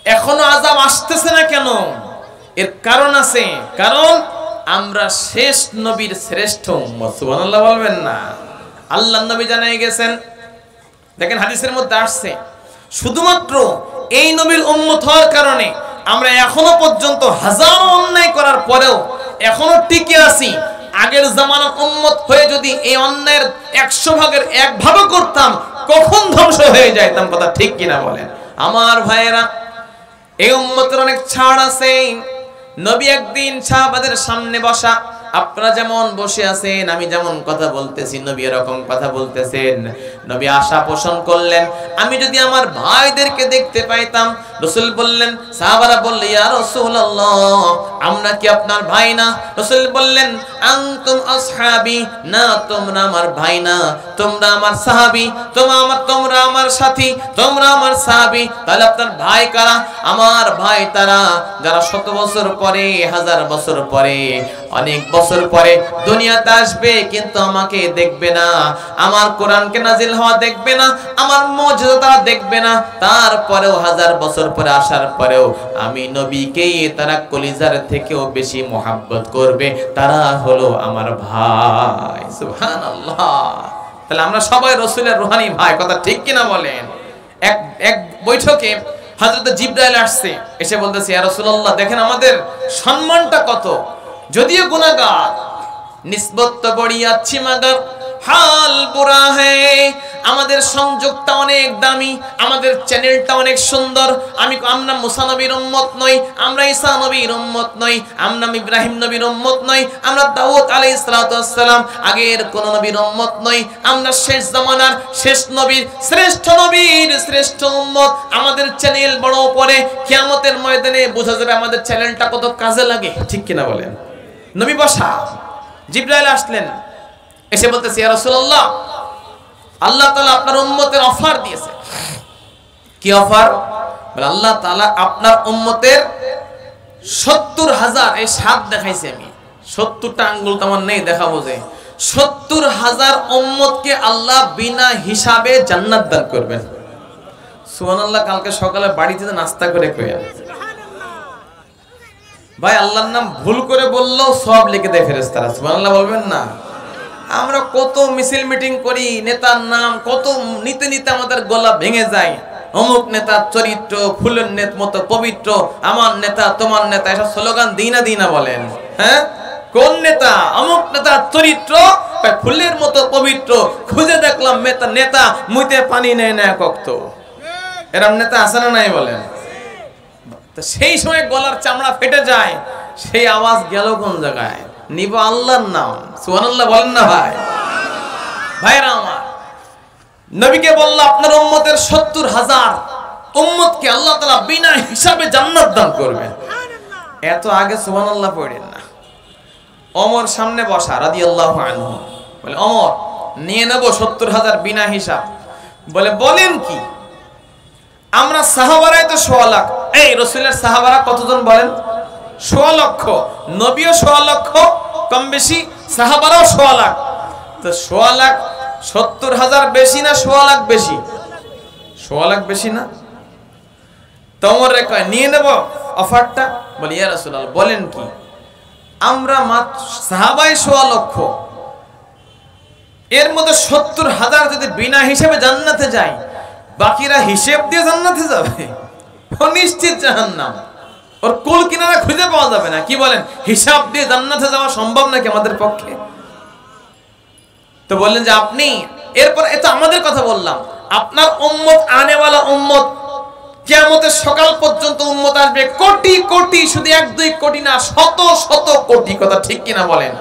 এখনো আযাব আসতেছে না কেন? এর কারণ আছে, কারণ আমরা শেষ নবীর শ্রেষ্ঠ উম্মত। সুবহানাল্লাহ বলবেন না? আল্লাহর নবী জানাই গেছেন, দেখেন হাদিসের মধ্যে আসছে, শুধুমাত্র এই নবীর উম্মত হওয়ার কারণে আমরা এখনো পর্যন্ত হাজারো অন্যায় করার পরেও এখনো টিকে আছি। আগের জামানার উম্মত হয়ে যদি এই অন্যায়ের 100 ভাগের 1 ভাগ করতাম, কখন ধ্বংস হয়ে যাইতাম। কথা ঠিক কিনা বলেন? আমার ভাইয়েরা, এই উম্মতের অনেক ছাড় আছে। নবী একদিন সাহাবাদের সামনে বসা, আপনারা যেমন বসে আছেন, আমি যেমন কথা বলতেছি, নবী এরকম কথা বলতেছেন। নবী আশা পোষণ করলেন, আমি যদি আমার ভাইদেরকে দেখতে পাইতাম। রাসূল বললেন, সাহাবারা বললেন, ইয়া রাসূলুল্লাহ, আমরা কি আপনার ভাই না? রাসূল বললেন, আনতুম আসহাবি, না তোমরা আমার ভাই না, তোমরা আমার সাহাবী, তোমরা আমার সাথী, তোমরা আমার সাহাবী। তাহলে আপনার ভাই কারা? আমার ভাই তারা যারা 100 বছর পরে, 1000 বছর পরে, অনেক বছর পরে দুনিয়াতে আসবে, কিন্তু আমাকে দেখবে না, আমার কোরআনকে নাজিল হওয়া দেখবে না, আমার মুজিজা তারা দেখবে না। তারপরেও 1000 বছর পরে আসার পরেও আমি নবীকে তারা কলিজার থেকেও বেশি মহব্বত করবে, তারা হলো আমার ভাই। সুবহানাল্লাহ। তাহলে আমরা সবাই রাসূলের রূহানি ভাই, কথা ঠিক কিনা বলেন? এক বৈঠকে হযরত জিবরাইল আসছে, এসে বলতেছে, ইয়া রাসূলুল্লাহ, দেখেন আমাদের সম্মানটা কত, যদিও গুনাহগার, নিসবত তো বড়ি আচ্ছি মাগার হাল বুরা হ্যায়। আমাদের সংযোগটা অনেক দামি, আমাদের চ্যানেলটা অনেক সুন্দর। আমরা মুসা নবীর উম্মত নই, আমরা ঈসা নবীর উম্মত নই, আমরা ইব্রাহিম নবীর উম্মত নই, আমরা দাউদ আলাইহিস সালাতু ওয়াস সালাম আগের কোন নবীর উম্মত নই, আমরা শেষ জামানার শেষ নবীর শ্রেষ্ঠ উম্মত। আমাদের চ্যানেল বড় পরে কিয়ামতের ময়দানে বোঝা যাবে আমাদের চ্যানেলটা কত কাজে লাগে, ঠিক কিনা বলেন? নবী বসা, জিবরাইল আসলেন, এসে বলতেছে, ইয়া রাসূলুল্লাহ, আল্লাহ তাআলা আপনার উম্মতের অফার দিয়েছে। কি অফার? বলে আল্লাহ তাআলা আপনার উম্মতের ৭০,০০০, এই সাত দেখাইছে, আমি ৭০টা আঙ্গুল তো আমার নেই, দেখাবো যে ৭০,০০০ উম্মতকে আল্লাহ বিনা হিসাবে জান্নাত দান করবেন। সুবহানাল্লাহ। কালকে সকালে বাড়িতে নাস্তা করে কইয়া ভাই, আল্লাহর নাম ভুল করে বললেও সব লিখে দেয় ফেরেশতারা। সুবহানাল্লাহ বলবেন না? আমরা কত মিছিল মিটিং করি, নেতার নাম কত নিতে নিতে আমাদের গলা ভেঙে যায়। অমুক নেতার চরিত্র ফুলের মতো পবিত্র, আমার নেতা তোমার নেতা, এসব স্লোগান দিই না বলেন? হ্যাঁ, কোন নেতা? অমুক নেতার চরিত্র ফুলের মতো পবিত্র, খুঁজে দেখলাম নেতা মুইতে পানি নেয় না কক্ত। এরম নেতা আছে না নাই বলেন? সেই সময় গলার চামড়া ফেটে যায়, সেই আওয়াজ গেল কোন জায়গায়? নিব আল্লাহর নাম। সুবহানাল্লাহ বলেন না ভাই? ভাইরা আমার, নবীকে বলল আপনার উম্মতের ৭০,০০০ উম্মতকে আল্লাহ তাআলা বিনা হিসাবে জান্নাত দান করবে। এত আগে সুবহানাল্লাহ পড়েন না। ওমর সামনে বসা রাদিয়াল্লাহু আনহু, বলে ওমর, নিয়ে নেব ৭০,০০০ বিনা হিসাব। বলে বলেন কি? আমরা সাহাবারাই তো ১৬ লাখ। এই রাসূলের সাহাবারা কতজন বলেন? ১৬ লক্ষ। নবীও ১৬ লক্ষ কম বেশি, সাহাবারাও ১৬ লাখ। তো ১৬ লাখ ৭০,০০০ বেশি না ১৬ লাখ বেশি? ১৬ লাখ বেশি না? তোমর রে কয় নিয়ে নেব অফারটা। বলি ইয়া রাসূলুল্লাহ বলেন কি? আমরা মাত্র সাহাবাই ১৬ লক্ষ, এর মধ্যে ৭০,০০০ যদি বিনা হিসেবে জান্নাতে যায়, বাকিরা হিসেব দিয়ে জান্নাতে যাবে? ও নিশ্চিত জাহান্নাম, ওর কুল কিনারা খুঁজে পাওয়া যাবে না। কি বলেন, হিসাব দিয়ে জান্নাতে যাওয়া সম্ভব নাকি আমাদের পক্ষে? তো বললেন যে আপনি, এরপর এটা আমাদের কথা বললাম, আপনার উম্মত আনেওয়ালা উম্মত, কিয়ামতের সকাল পর্যন্ত উম্মত আসবে কোটি কোটি, শুধু ১-২ কোটি না, শত শত কোটি। কথা ঠিক কিনা বলেন?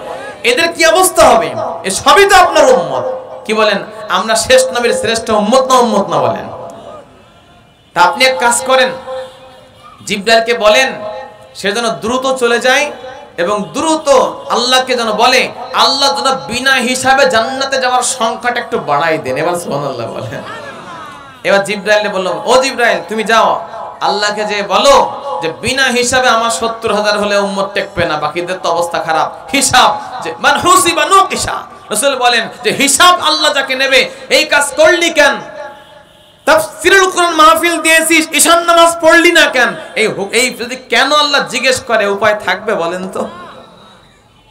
এদের কি অবস্থা হবে? এ সবই তো আপনার উম্মত। কি বলেন, আমরা শেষ নবীর শ্রেষ্ঠ উম্মত না বলেন? তা আপনি এক কাজ করেন, জিবরাইলকে বলেন সে যেন দ্রুত চলে যায় এবং দ্রুত আল্লাহকে যেন বলে, আল্লাহ যেন বিনা হিসাবে জান্নাতে যাওয়ার সংখ্যাটা একটু বাড়াই দেন। এবার সুবহানাল্লাহ বলেন। এবার জিবরাইলকে বললাম, ও জিবরাইল, তুমি যাও আল্লাহকে যে বলো যে বিনা হিসাবে আমার ৭০,০০০ হলে উম্মত টেকবে না, বাকিদের তো অবস্থা খারাপ। হিসাব যে মান হুসিবা নুকিসা, রাসূল বলেন যে হিসাব আল্লাহ যাকে নেবে, এই কাজ করলি কেন? তাফসীরুল কুরআন মাহফিল দিয়েছিস, ঈশান নামাজ পড়লি না কেন? এই যদি কেন আল্লাহ জিজ্ঞেস করে, উপায় থাকবে বলেন তো?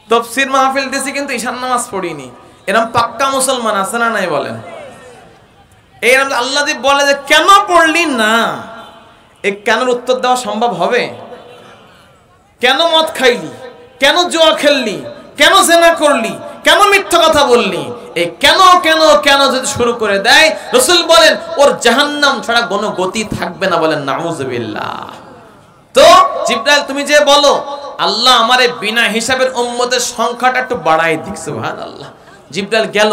তাফসীর মাহফিল দিয়েছি কিন্তু ঈশান নামাজ পড়িনি, এরকম পাক্কা মুসলমান আছে না নাই বলেন? এইরকম আল্লাহ যদি বলে যে কেন পড়লি না, এই কেনর উত্তর দেওয়া সম্ভব হবে? কেন মদ খাইলি, কেন জুয়া খেললি, কেন জিনা করলি, কেন মিথ্যা কথা বললি, এই কেন কেন কেন যদি শুরু করে দেয়, রাসূল বলেন ওর জাহান্নাম ছাড়া কোনো গতি থাকবে না। বলেন নাউযুবিল্লাহ। তো জিবরাইল তুমি যে বলো আল্লাহ আমারে বিনা হিসাবের উম্মতের সংখ্যাটা একটু বাড়াই দিক। সুবহানাল্লাহ। জিবরাইল গেল,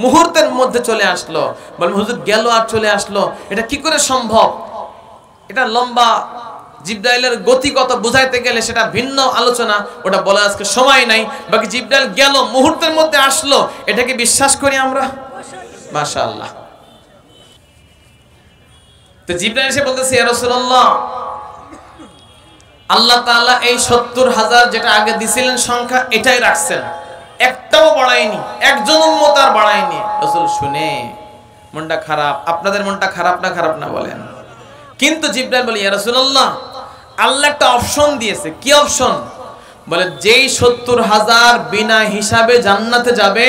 মুহূর্তের মধ্যে চলে আসলো। বলেন হুজুর গেল আর চলে আসলো, এটা কি করে সম্ভব? এটা লম্বা, জিবরাইলের গতিগত বুঝাইতে গেলে সেটা ভিন্ন আলোচনা, ওটা বলা আজকে সময় নাই। বাকি জিবরাইল গেল, মুহূর্তের মধ্যে আসলো, এটাকে বিশ্বাস করি আমরা? মাশাআল্লাহ। তো জিবরাইল এসে বলতেছে, ইয়া রাসূলুল্লাহ, আল্লাহ তাআলা এই ৭০,০০০ যেটা আগে দিছিলেন সংখ্যা, এটাই রাখছেন, একটাও বাড়ায়নি, একজন উম্মত আর বাড়ায়নি। রাসূল শুনে মনটা খারাপ। আপনাদের মনটা খারাপ না? খারাপ না বলেন? কিন্তু জিবরাইল বলে, ইয়া রাসূলুল্লাহ, আল্লাহ একটা অপশন দিয়েছে। কি অপশন? বলে যেই ৭০,০০০ বিনা হিসাবে জান্নাতে যাবে,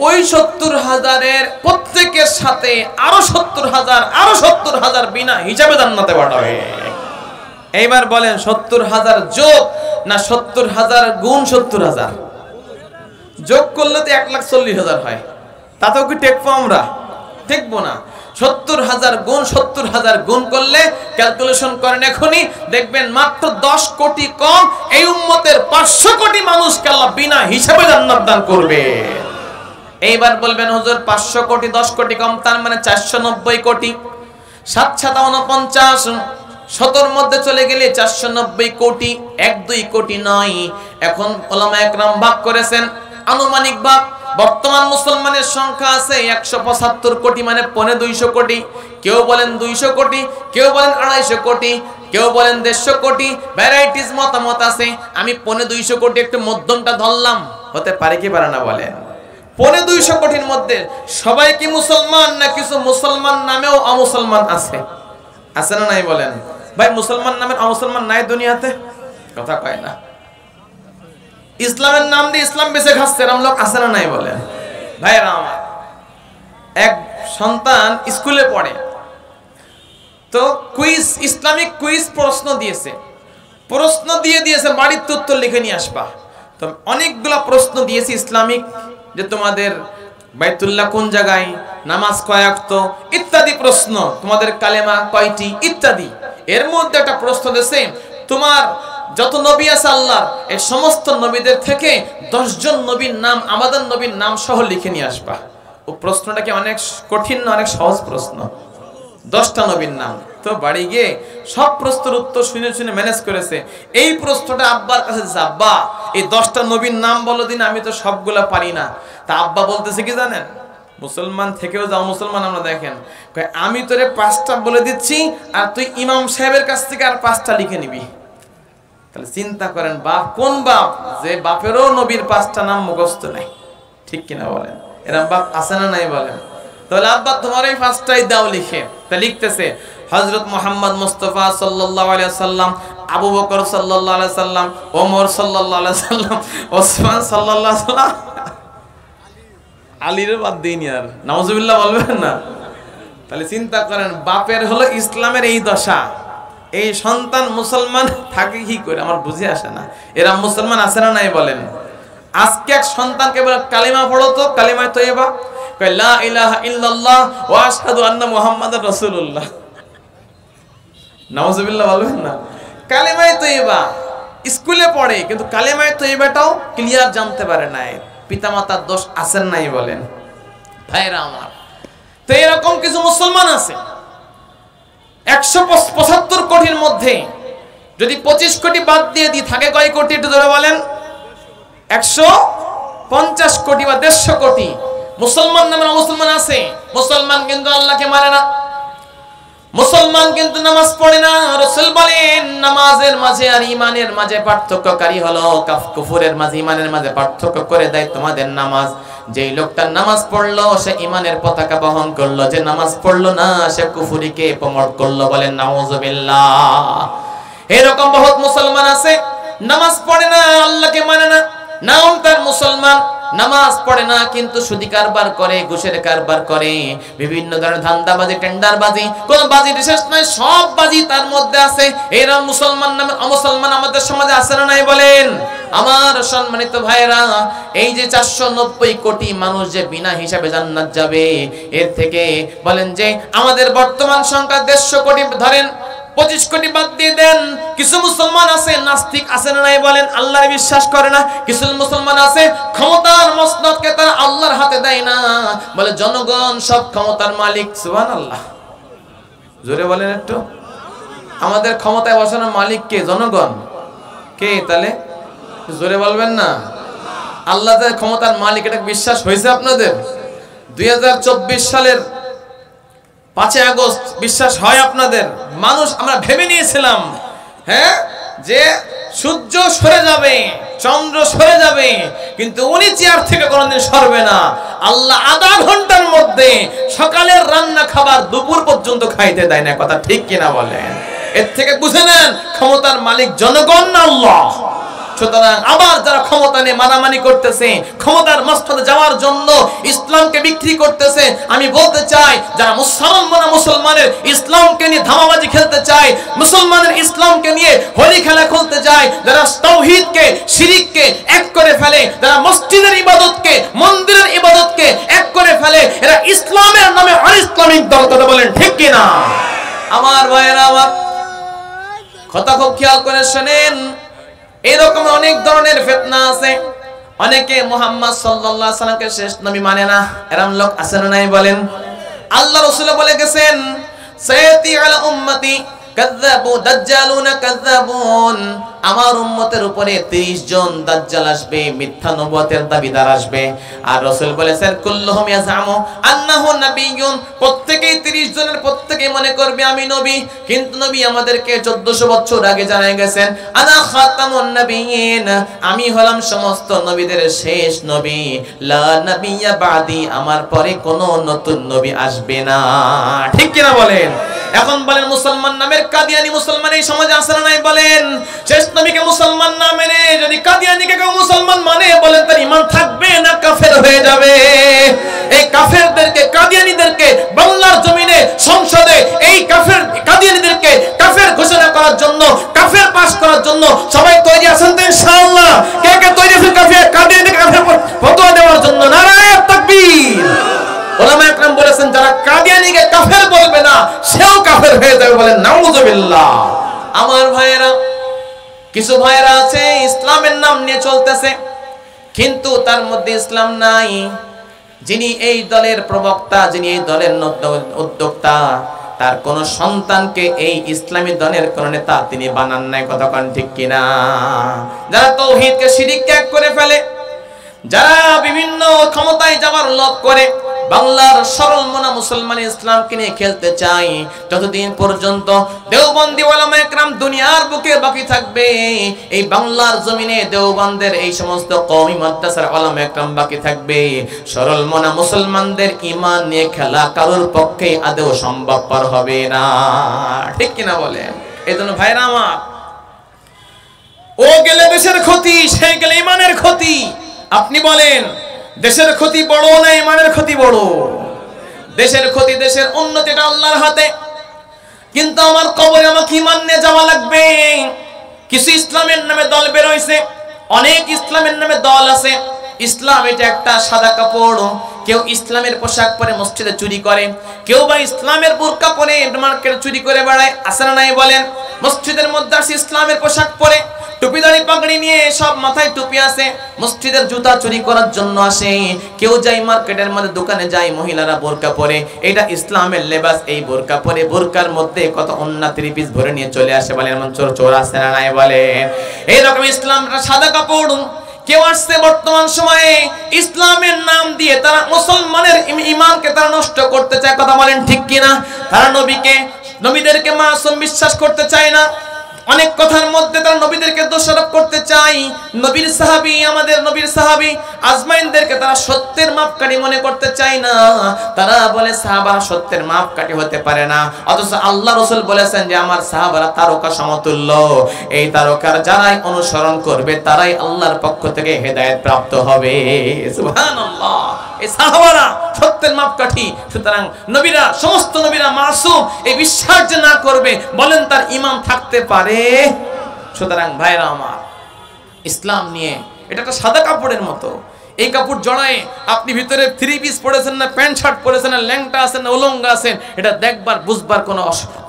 ওই ৭০,০০০-এর প্রত্যেকের সাথে আরো ৭০,০০০, আরো ৭০,০০০ বিনা হিসাবে জান্নাতে পাঠাবে। এইবার বলেন ৭০,০০০ যোগ না ৭০,০০০ গুণ ৭০,০০০? যোগ করলে তো ১,৪০,০০০ হয়। তাতেও কি টেকবো আমরা? টেকবো না। ৭০,০০০ গুণ ৭০,০০০ গুণ করলে ক্যালকুলেশন করেন এখনই, দেখবেন মাত্র ১০ কোটি কম এই উম্মতের ৫০০ কোটি মানুষকে আল্লাহ বিনা হিসাবে জান্নাত দান করবে। এইবার বলবেন হুজুর ৫০০ কোটি ১০ কোটি কম, তার মানে ৪৯০ কোটি। ৭ × ৪৯, ১০০ মধ্যে চলে গেলে ৪৯০ কোটি, ১-২ কোটি নয়। এখন উলামায়ে কেরাম ভাগ করেছেন, আনুমানিক ভাগ। বর্তমান মুসলমানের সংখ্যা আছে ১৭৫ কোটি, মানে ২৫০ কোটি। কেউ বলেন ২০০ কোটি, কেউ বলেন ২৫০ কোটি, কেউ বলেন ১৫০ কোটি, ভ্যারাইটিস মতামত আছে। আমি ২৫০ কোটি একটু মধ্যমটা ধরলাম, হতে পারে কি পারে না বলেন? ২৫০ কোটির মধ্যে সবাই কি মুসলমান, না কিছু মুসলমান নামেও অমুসলমান আছে? আছে না নাই বলেন? ভাই মুসলমান নামের অমুসলমান নাই দুনিয়াতে? কথা কয় না। ইসলামের নাম দিয়ে ইসলাম বেঁচে খাচ্ছে এরকম লোক আছে না নাই বলেন? ভাইরা আমার, এক সন্তান স্কুলে পড়ে, তো কুইজ, ইসলামিক কুইজ প্রশ্ন দিয়েছে। প্রশ্ন দিয়েছে বাড়িতে উত্তর লিখে নিয়ে আসবা। তো অনেকগুলা প্রশ্ন দিয়েছে ইসলামিক, যে তোমাদের বাইতুল্লাহ কোন জায়গায়, নামাজ কয় ওয়াক্ত, ইত্যাদি প্রশ্ন, তোমাদের কালেমা কয়টি ইত্যাদি। এর মধ্যে একটা প্রশ্ন দিয়েছে, তোমার যত নবী আছে আল্লাহ, এই সমস্ত নবীদের থেকে ১০ জন নবীর নাম, আমাদের নবীর নাম সহ লিখে নিয়ে আসবা। ও প্রশ্নটা কি অনেক কঠিন না অনেক সহজ প্রশ্ন? 10টা নবীর নাম। তো বাড়ি গিয়ে সব প্রশ্নের উত্তর শুনে শুনে ম্যানেজ করেছে। এই প্রশ্নটা আব্বার কাছে, আব্বা এই 10টা নবীর নাম বলো দিন, আমি তো সবগুলা পারি না। তা আব্বা বলতেছে কি জানেন, মুসলমান থেকেও যাও মুসলমান আমরা, দেখেন আমি তোরে 5টা বলে দিচ্ছি, আর তুই ইমাম সাহেবের কাছ থেকে আর 5টা লিখে নিবি। তাহলে চিন্তা করেন, বাপ কোন বাপ যে বাপেরও নবীর 5টা নাম মুখস্থ নাই? ঠিক কিনা বলেন? এরকম বাপ আছে না নাই বলেন? তাহলে আব্বা তোমার এই 5টাই দাও লিখে। তা লিখতেছে হযরত মুহাম্মদ মুস্তাফা সাল্লাল্লাহু আলাইহি সাল্লাম, আবু বকর সাল্লাল্লাহু আলাইহি সাল্লাম, ওমর সাল্লাল্লাহু আলাইহি সাল্লাম, ওসমান সাল্লাল্লাহু আলাইহি সাল্লাম। আলীর বাদ দিন আর নাউজুবিল্লাহ বলবেন না? তাহলে চিন্তা করেন, বাপের হলো ইসলামের এই দশা, এই সন্তান মুসলমান থাকে কি করে? আমার বুঝে আসে না। এরা মুসলমান আছে না নাই বলেন? আজকে এক সন্তানকে বলে কালিমা পড়ো তো, কালিমায়ে তয়্যিবা, কয় লা ইলাহা ইল্লাল্লাহ ওয়া আশহাদু আন্না মুহাম্মাদার রাসূলুল্লাহ। নাউজুবিল্লাহ বলবেন না? কালিমায়ে তয়্যিবা স্কুলে পড়ে, কিন্তু কালিমায়ে তয়্যিবাটাও ক্লিয়ার জানতে পারে না। পিতামাতার দোষ আছেন নাই বলেন? ভাইরা আমার, তো এরকম কিছু মুসলমান আছে ১৭৫ কোটির মধ্যে। যদি ২৫ কোটি বাদ দিয়ে দিই, থাকে কয় কোটি একটু ধরে বলেন? ১৫০ কোটি বা ১৫০ কোটি মুসলমান নামের মুসলমান আছে। মুসলমান কিন্তু আল্লাহকে মানে না, মুসলমান কিন্তু নামাজ পড়ে না। রাসূল বলেন নামাজের মাঝে আর ঈমানের মাঝে পার্থক্যকারী হলো, কুফরের মাঝে ঈমানের মাঝে পার্থক্য করে দেয় তোমাদের নামাজ। যেই লোকটা নামাজ পড়লো সে ঈমানের পতাকা বহন করলো, যে নামাজ পড়লো না সে কুফরিকে প্রমোট করলো। বলেন নাউজুবিল্লাহ। এরকম বহুত মুসলমান আছে নামাজ পড়ে না, আল্লাহকে মানে না, নাম তার মুসলমান, নামাজ পড়ে না কিন্তু সুদি কারবার করে, ঘুষের কারবার করে, বিভিন্ন ধরনের ধান্দাবাজি, টেন্ডারবাজি, কোন বাজি বিশেষ নয়, সব বাজি তার মধ্যে আছে। এরা মুসলমান নামে অমুসলমান আমাদের সমাজে আছে না নাই বলেন? আমার সম্মানিত ভাইরা, এই যে ৪৯০ কোটি মানুষ যে বিনা হিসাবে জান্নাত যাবে, এর থেকে বলেন যে আমাদের বর্তমান সংখ্যা ১৫০ কোটি ধরেন, 25 কোটি বাদ দিয়ে দেন। কিছু মুসলমান আছে নাস্তিক আছে না নাই বলেন, আল্লাহর বিশ্বাস করে না। কিছু মুসলমান আছে ক্ষমতার মসনদকে তারা আল্লাহর হাতে দেয় না, বলে জনগণ সব ক্ষমতার মালিক। সুবহানাল্লাহ, জোরে বলেন একটু। আমাদের ক্ষমতায় বসানোর মালিক কে? জনগণ। কে তাহলে? জোরে বলবেন না। আল্লাহ যে ক্ষমতার মালিক, এটা বিশ্বাস হয়েছে আপনাদের? 2024 সালের 5 আগস্ট বিশ্বাস হয় আপনাদের? মানুষ আমরা ভেবে নিয়েছিলাম হ্যাঁ যে সূর্য সরে যাবে, চন্দ্র সরে যাবে, কিন্তু উনি চেয়ার থেকে কোনোদিন সরবে না। আল্লাহ আধা ঘন্টার মধ্যে সকালের রান্না খাবার দুপুর পর্যন্ত খাইতে দেয় না। কথা ঠিক কিনা বলেন? এর থেকে বুঝে নেন ক্ষমতার মালিক জনগণ না আল্লাহ। সুতরাং আবার যারা ক্ষমতা নিয়ে মারামারি করতেছে, ক্ষমতার মস্তদে যাওয়ার জন্য ইসলামকে বিক্রি করতেছে, আমি বলতে চাই যারা মুসলমানের ইসলামকে নিয়ে ধামাবাজি খেলতে চায়, মুসলমানের ইসলামকে নিয়ে হোলি খেলা খেলতে চায়, যারা তাওহীদকে শিরককে এক করে ফেলে, যারা মসজিদের ইবাদতকে মন্দিরের ইবাদতকে এক করে ফেলে, এরা ইসলামের নামে অনিসলামিক দল। কথা বলেন ঠিক কিনা? আমার ভাইয়েরা, আমার কথা খুব খেয়াল করে শুনেন। এরকম অনেক ধরনের ফিতনা আছে। অনেকে মুহাম্মদ সাল্লাল্লাহু আলাইহি সাল্লামকে শেষ নবী মানে না, এরকম লোক আছে না নাই বলেন? আল্লাহ রাসূল বলে গেছেন সায়াতি আলা উম্মতি কাযাবু দাজ্জালুনা কাযাবুন, আমার উম্মতের উপরে 30 জন দাজ্জাল আসবে, মিথ্যা নবুয়তের দাবিদার আসবে। আর রাসূল বলেছেন কুল্লুহুম ইয়াজামু আন্নাহু নাবিয়্যুন, প্রত্যেকই 30 জনের প্রত্যেকই মনে করবে আমি নবী, কিন্তু নবী আমাদেরকে 1400 বছর আগে জানাই গেছেন আনা খাতামুন নাবিয়্যিন, আমি হলাম সমস্ত নবীদের শেষ নবী, লা নাবিয়্যা বাদি, আমার পরে কোনো নতুন নবী আসবে না। ঠিক কিনা বলেন? এখন বলেন মুসলমান নামের কাদিয়ানি মুসলমান এই সমাজে আছে না নাই বলেন? শেষ নবীকে মুসলমান না মেনে যদি কাদিয়ানিকে কেউ মুসলমান মানে, বলেন তার ঈমান থাকবে না কাফের হয়ে যাবে? এই কাফেরদেরকে, কাদিয়ানিদেরকে বাংলার জমিনে সংসদে এই কাফের কাদিয়ানিদেরকে কাফের ঘোষণা করার জন্য, কাফের পাস করার জন্য সবাই তৈরি আছেন তো ইনশাআল্লাহ? কে কে তৈরি আছেন কাফের কাদিয়ানিকে কাফের ফতোয়া দেওয়ার জন্য? নারায়ে তাকবীর। ওলামা একরাম বলেছেন যারা কাদিয়ানিকে কাফের বলবে না সেও কাফের হয়ে যাবে, বলেন নাউযুবিল্লাহ। আমার ভাইয়েরা, কিছু ভাইয়েরা আছে ইসলামের নাম নিয়ে চলতেছে কিন্তু তার মধ্যে ইসলাম নাই। যিনি এই দলের প্রবক্তা, যিনি এই দলের উদ্যোক্তা, তার কোন সন্তানকে এই ইসলামী দলের কোন নেতা তিনি বানান নাই। কথা কোন ঠিক কিনা? যারা তাওহীদকে শিরককে এক করে ফেলে, যারা বিভিন্ন ক্ষমতায় যাওয়ার লোভ করে, বাংলার সরল মনা মুসলমান ইসলামকে নিয়ে খেলতে চাই, যতদিন পর্যন্ত দেওবন্দি ওলামা একরাম দুনিয়ার বুকে বাকি থাকবে, এই বাংলার জমিনে দেওবন্দের এই সমস্ত কওমি মাদ্রাসার ওলামা একরাম বাকি থাকবে, সরল মনা মুসলমানদের ঈমান নিয়ে খেলা কারোর পক্ষে আদৌ সম্ভবপর হবে না। ঠিক কিনা বলেন? এজন্য ভাইরা আমার, ও গেলে দেশের ক্ষতি, সে গেলে ঈমানের ক্ষতি। আপনি বলেন দেশের ক্ষতি বড় না ঈমানের ক্ষতি বড়? দেশের ক্ষতি, দেশের উন্নতিটা আল্লাহর হাতে, কিন্তু আমার কবরে আমাকে ঈমান নিয়ে যাওয়া লাগবে। কিছু ইসলামের নামে দল বের হইছে, অনেক ইসলামের নামে দল আছে। ইসলাম এটা একটা সাদা কাপড়। কেউ ইসলামের পোশাক পরে মসজিদে চুরি করে, কেউ বা ইসলামের বুরকা পরে মার্কেটে চুরি করে বেড়ায়। আছে না নাই বলেন? মসজিদের মধ্যে আসে ইসলামের পোশাক পরে, টুপি দাড়ি পাগড়ি নিয়ে, সব মাথায় টুপি আছে, মসজিদের জুতা চুরি করার জন্য আসে। কেউ যায় মার্কেটের মধ্যে দোকানে যায়, মহিলারা বোরকা পরে, এটা ইসলামের লেবাস। এই বোরকা পরে, বোরকার মধ্যে কত অন্য 3 পিস ভরে নিয়ে চলে আসে। বলেন এমন চোর চোর আছে না নাই বলেন? এইরকম ইসলামটা সাদা কাপড়। কেউ আসছে বর্তমান সময়ে ইসলামের নাম দিয়ে তারা মুসলমানের ঈমানকে তারা নষ্ট করতে চায়। কথা বলেন ঠিক কিনা? তারা নবীকে, নবীদেরকে মাসুম বিশ্বাস করতে চায় না। অনেক কথার মধ্যে তারা নবীদেরকে দোষারোপ করতে চায়। নবীর সাহাবী, আমাদের নবীর সাহাবী আজমাইনদেরকে তারা সত্যের মাপকাঠি মনে করতে চায় না। তারা বলে সাহাবারা সত্যের মাপকাঠি হতে পারে না, অথচ আল্লাহ রাসূল বলেছেন যে আমার সাহাবারা তারকা সমতুল্য। এই তারকার যারাই অনুসরণ করবে তারাই আল্লাহর পক্ষ থেকে হেদায়েত প্রাপ্ত হবে। সুবহানাল্লাহ। এই সাহাবারা সত্যের মাপকাঠি। সুতরাং নবীরা, সমস্ত নবীরা মাসুম, এই বিশ্বাস যে না করবে, বলেন তার ঈমান থাকতে পারে? সুতরাং ভাইরা আমার, ইসলাম নিয়ে এটা একটা সাদা কাপড়ের মতো। এই কাপড় জড়ায় আপনি ভিতরে থ্রি পিস পরেছেন না প্যান্ট শার্ট পরেছেন না ল্যাংটা আছেন না উলঙ্গ আছেন, এটা দেখবার বুঝবার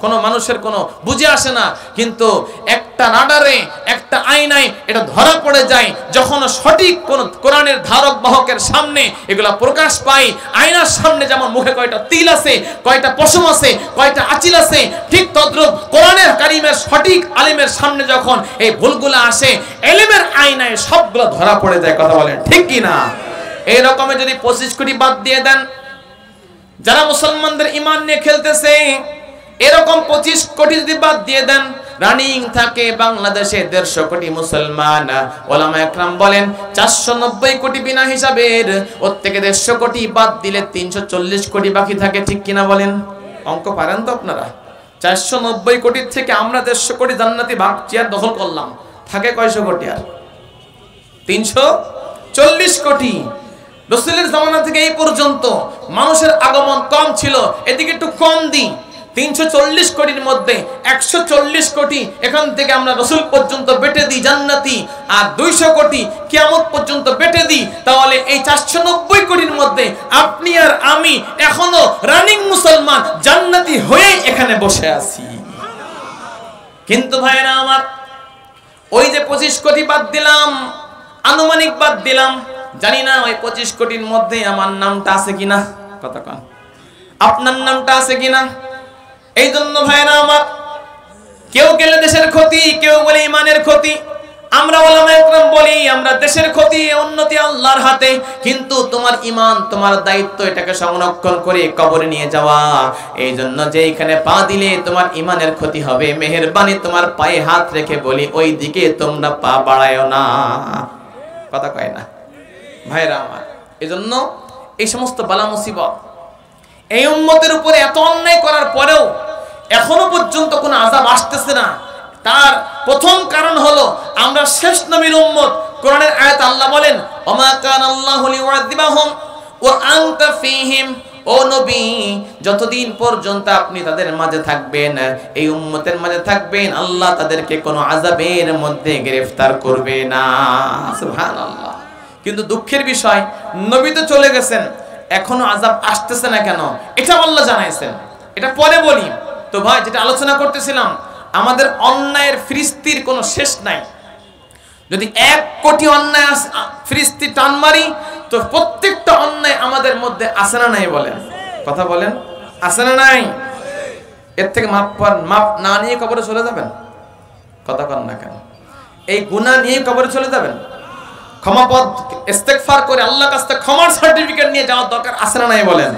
কোনো মানুষের কোনো বুঝে আসে না। কিন্তু একটা রাডারে একটা আয়নায় এটা ধরা পড়ে যায় যখন সঠিক কোন কোরআনের ধারক বাহকের সামনে এগুলা প্রকাশ পায়। আয়নার সামনে যেমন মুখে কয়টা তিল আছে, কয়টা পশম আছে, কয়টা আঁচিল আছে, ঠিক তদ্রূপ কোরআনের কারিমের সঠিক আলিমের সামনে যখন এই ভুলগুলো আসে, এলিমের আয়নায় সবগুলো ধরা পড়ে যায়। কথা বলেন ঠিক কি না? এই রকমের যদি 25 কোটি বাদ দিয়ে দেন, যারা মুসলমানদের ঈমান নিয়ে খেলতেছে, এরকম 25 কোটি যদি বাদ দিয়ে দেন, রানিং থাকে বাংলাদেশে 150 কোটি মুসলমান। ওলামা একরাম বলেন 490 কোটি বিনা হিসাবের, ওর থেকে 150 কোটি বাদ দিলে 340 কোটি বাকি থাকে। ঠিক কিনা বলেন? অঙ্ক পারেন তো আপনারা? 490 কোটির থেকে আমরা 150 কোটি জান্নাতি ভাগ চেয়ার দখল করলাম, থাকে কয়শো কোটি? আর 340 কোটি। রাসূলের জামানা থেকে এই পর্যন্ত মানুষের আগমন কম ছিল, এদিকে একটু কম দিই। 340 কোটির মধ্যে 140 কোটি এখান থেকে আমরা রাসূল পর্যন্ত বেটে দিই জান্নাতি, আর 200 কোটি কিয়ামত পর্যন্ত বেটে দিই, তাহলে এই 490 কোটির মধ্যে আপনি আর আমি এখনো রানিং মুসলমান জান্নাতি হয়ে এখানে বসে আছি। কিন্তু ভাইরা আমার, ওই যে 25 কোটি বাদ দিলাম, আনুমানিক বাদ দিলাম, জানি না ওই 25 কোটির মধ্যে আমার নামটা আছে কিনা, কথা কন, আপনার নামটা আছে কিনা। এই জন্য ভাইরা আমার, কেউ গেলে দেশের ক্ষতি, কেউ বলে ইমানের ক্ষতি। আমরা ওলামা একরাম বলি আমরা দেশের ক্ষতি উন্নতি আল্লাহর হাতে, কিন্তু তোমার ইমান তোমার দায়িত্ব এটাকে সংরক্ষণ করে কবরে নিয়ে যাওয়া। এই জন্য যে এখানে পা দিলে তোমার ইমানের ক্ষতি হবে, মেহেরবানি তোমার পায়ে হাত রেখে বলি ওই দিকে তোমরা পা বাড়ায়ও না। কথা কয় না ভাইরা আমার? এই জন্য এই সমস্ত বালা মুসিবত এই উম্মতের উপরে এত অন্যায় করার পরেও এখনো পর্যন্ত কোনো আযাব আসতেছে না। তার প্রথম কারণ হলো আমরা শেষ নবীর উম্মত। কোরআনের আয়াত আল্লাহ বলেন, ওমা কানাল্লাহু লিউআযিবাহুম ওয়া আনতা ফীহিম। ও নবী, যতদিন পর্যন্ত আপনি তাদের মাঝে থাকবেন, এই উম্মতের মাঝে থাকবেন, আল্লাহ তাদেরকে কোনো আযাবের মধ্যে গ্রেফতার করবে না। সুবহানাল্লাহ। কিন্তু দুঃখের বিষয়, নবী তো চলে গেছেন, এখনো আযাব আসতেছে না কেন? এটা আল্লাহ জানাইছেন, এটা পরে বলি। তো ভাই, যেটা আলোচনা করতেছিলাম, আমাদের অন্যায়ের ফিরিস্তির কোনো শেষ নাই। যদি 1 কোটি অন্যায় ফিরিস্তি টান মারি, তো প্রত্যেকটা অন্যায় আমাদের মধ্যে আছে না নাই? বলেন, কথা বলেন, আছে না নাই? এর থেকে মাপ না নিয়ে কবরে চলে যাবেন? কথা কন না কেন? এই গুনাহ নিয়ে কবরে চলে যাবেন? ক্ষমাপদ ইস্তেগফার করে আল্লাহর কাছে ক্ষমার সার্টিফিকেট নিয়ে যাওয়ার দরকার আছে না নাই? বলেন।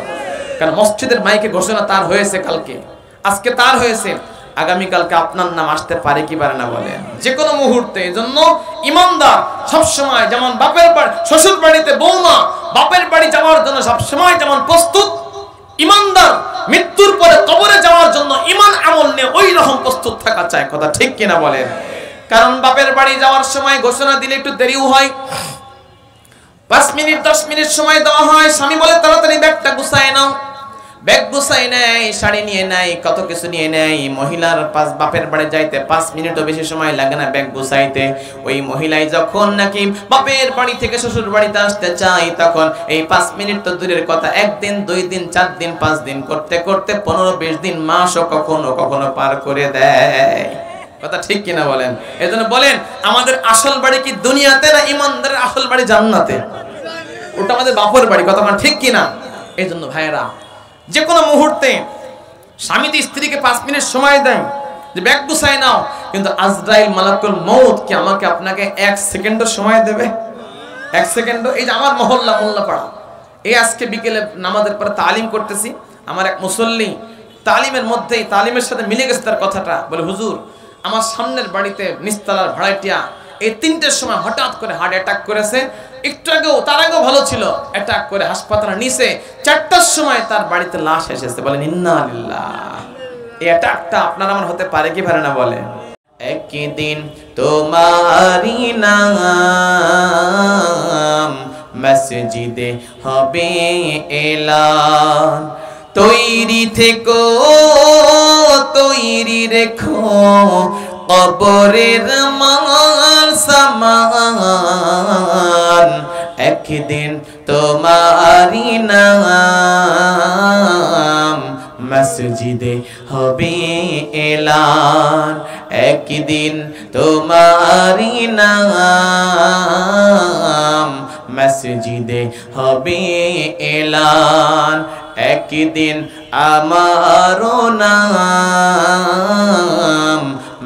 কারণ মসজিদের মাইকে ঘোষণা তার হয়েছে কালকে, আজকে তার হয়েছে, আগামী কালকে আপনার নাম আসতে পারে কি পারে না? বলেন, যে কোনো মুহূর্তে। এজন্য ইমানদার সবসময় যেমন বাপের বাড়ি, শ্বশুর বাড়িতে বৌমা বাপের বাড়ি যাওয়ার জন্য সবসময় যেমন প্রস্তুত, ইমানদার মৃত্যুর পরে কবরে যাওয়ার জন্য ইমান আমল নিয়ে ওই রকম প্রস্তুত থাকা চাই। কথা ঠিক কিনা বলেন? কারণ বাপের বাড়ি যাওয়ার সময় ঘোষণা দিলে একটু দেরিও হয়, 5 মিনিট 10 মিনিট সময় দেওয়া হয়। স্বামী বলে তাড়াতাড়ি ব্যাগটা গুছায় নাও, ব্যাগ গুছাই নেয়, শাড়ি নিয়ে নেয়, কত কিছু নিয়ে নেয়। মহিলার বাপের বাড়ি যাইতে 5 মিনিটও বেশি সময় লাগে না ব্যাগ গুছাইতে। ওই মহিলাই যখন নাকি বাপের বাড়ি থেকে শ্বশুর বাড়িতে আসতে চায়, তখন এই 5 মিনিট তো দূরের কথা, 1 দিন 2 দিন 4 দিন 5 দিন করতে করতে 15-20 দিন, মাসও কখনো কখনো পার করে দেয়। কথা ঠিক কিনা বলেন? এজন্য বলেন, আমাদের আসল বাড়ি কি দুনিয়াতে, না ইমানদারের আসল বাড়ি জান্নাতে? ওটা আমাদের বাপের বাড়ি। কথা ঠিক কিনা? এই জন্য ভাইয়েরা, যে কোনো মুহূর্তে স্বামী তো স্ত্রীকে 5 মিনিট সময় দেয় যে ব্যাগ গুছাই নাও, কিন্তু আজরাইল মালাকুল মউত কি আমাকে আপনাকে 1 সেকেন্ডের সময় দেবে? 1 সেকেন্ড? এই যে আমার মহল্লা মোল্লাপাড়া, এই আজকে বিকেলে নামাজের পরে তালিম করতেছি, আমার এক মুসল্লি তালিমের মধ্যেই তালিমের সাথে মিলে গেছে তার কথাটা। বলে, হুজুর, আমার সামনের বাড়িতে নিচতলার ভাড়াটিয়া এই 3টের সময় হঠাৎ করে হার্ট অ্যাটাক করেছে। একটু আগেও, তার আগেও ভালো ছিল, অ্যাটাক করে হাসপাতালে নিছে। 4টার সময় তার বাড়িতে লাশ এসেছে। বলেন ইন্না লিল্লাহ। এই অ্যাটাকটা আপনার আমার হতে পারে কি পারে না? বলে, একদিন তোমারি নাম মসজিদে হবে এলান, তৈরি থেকো তৈরি রেখো কবরের মাল সামান, একদিন তোমারি নাম মসজিদে হবে এলান, একদিন তোমারি নাম মসজিদে হবে এলান, একদিন আমারও নাম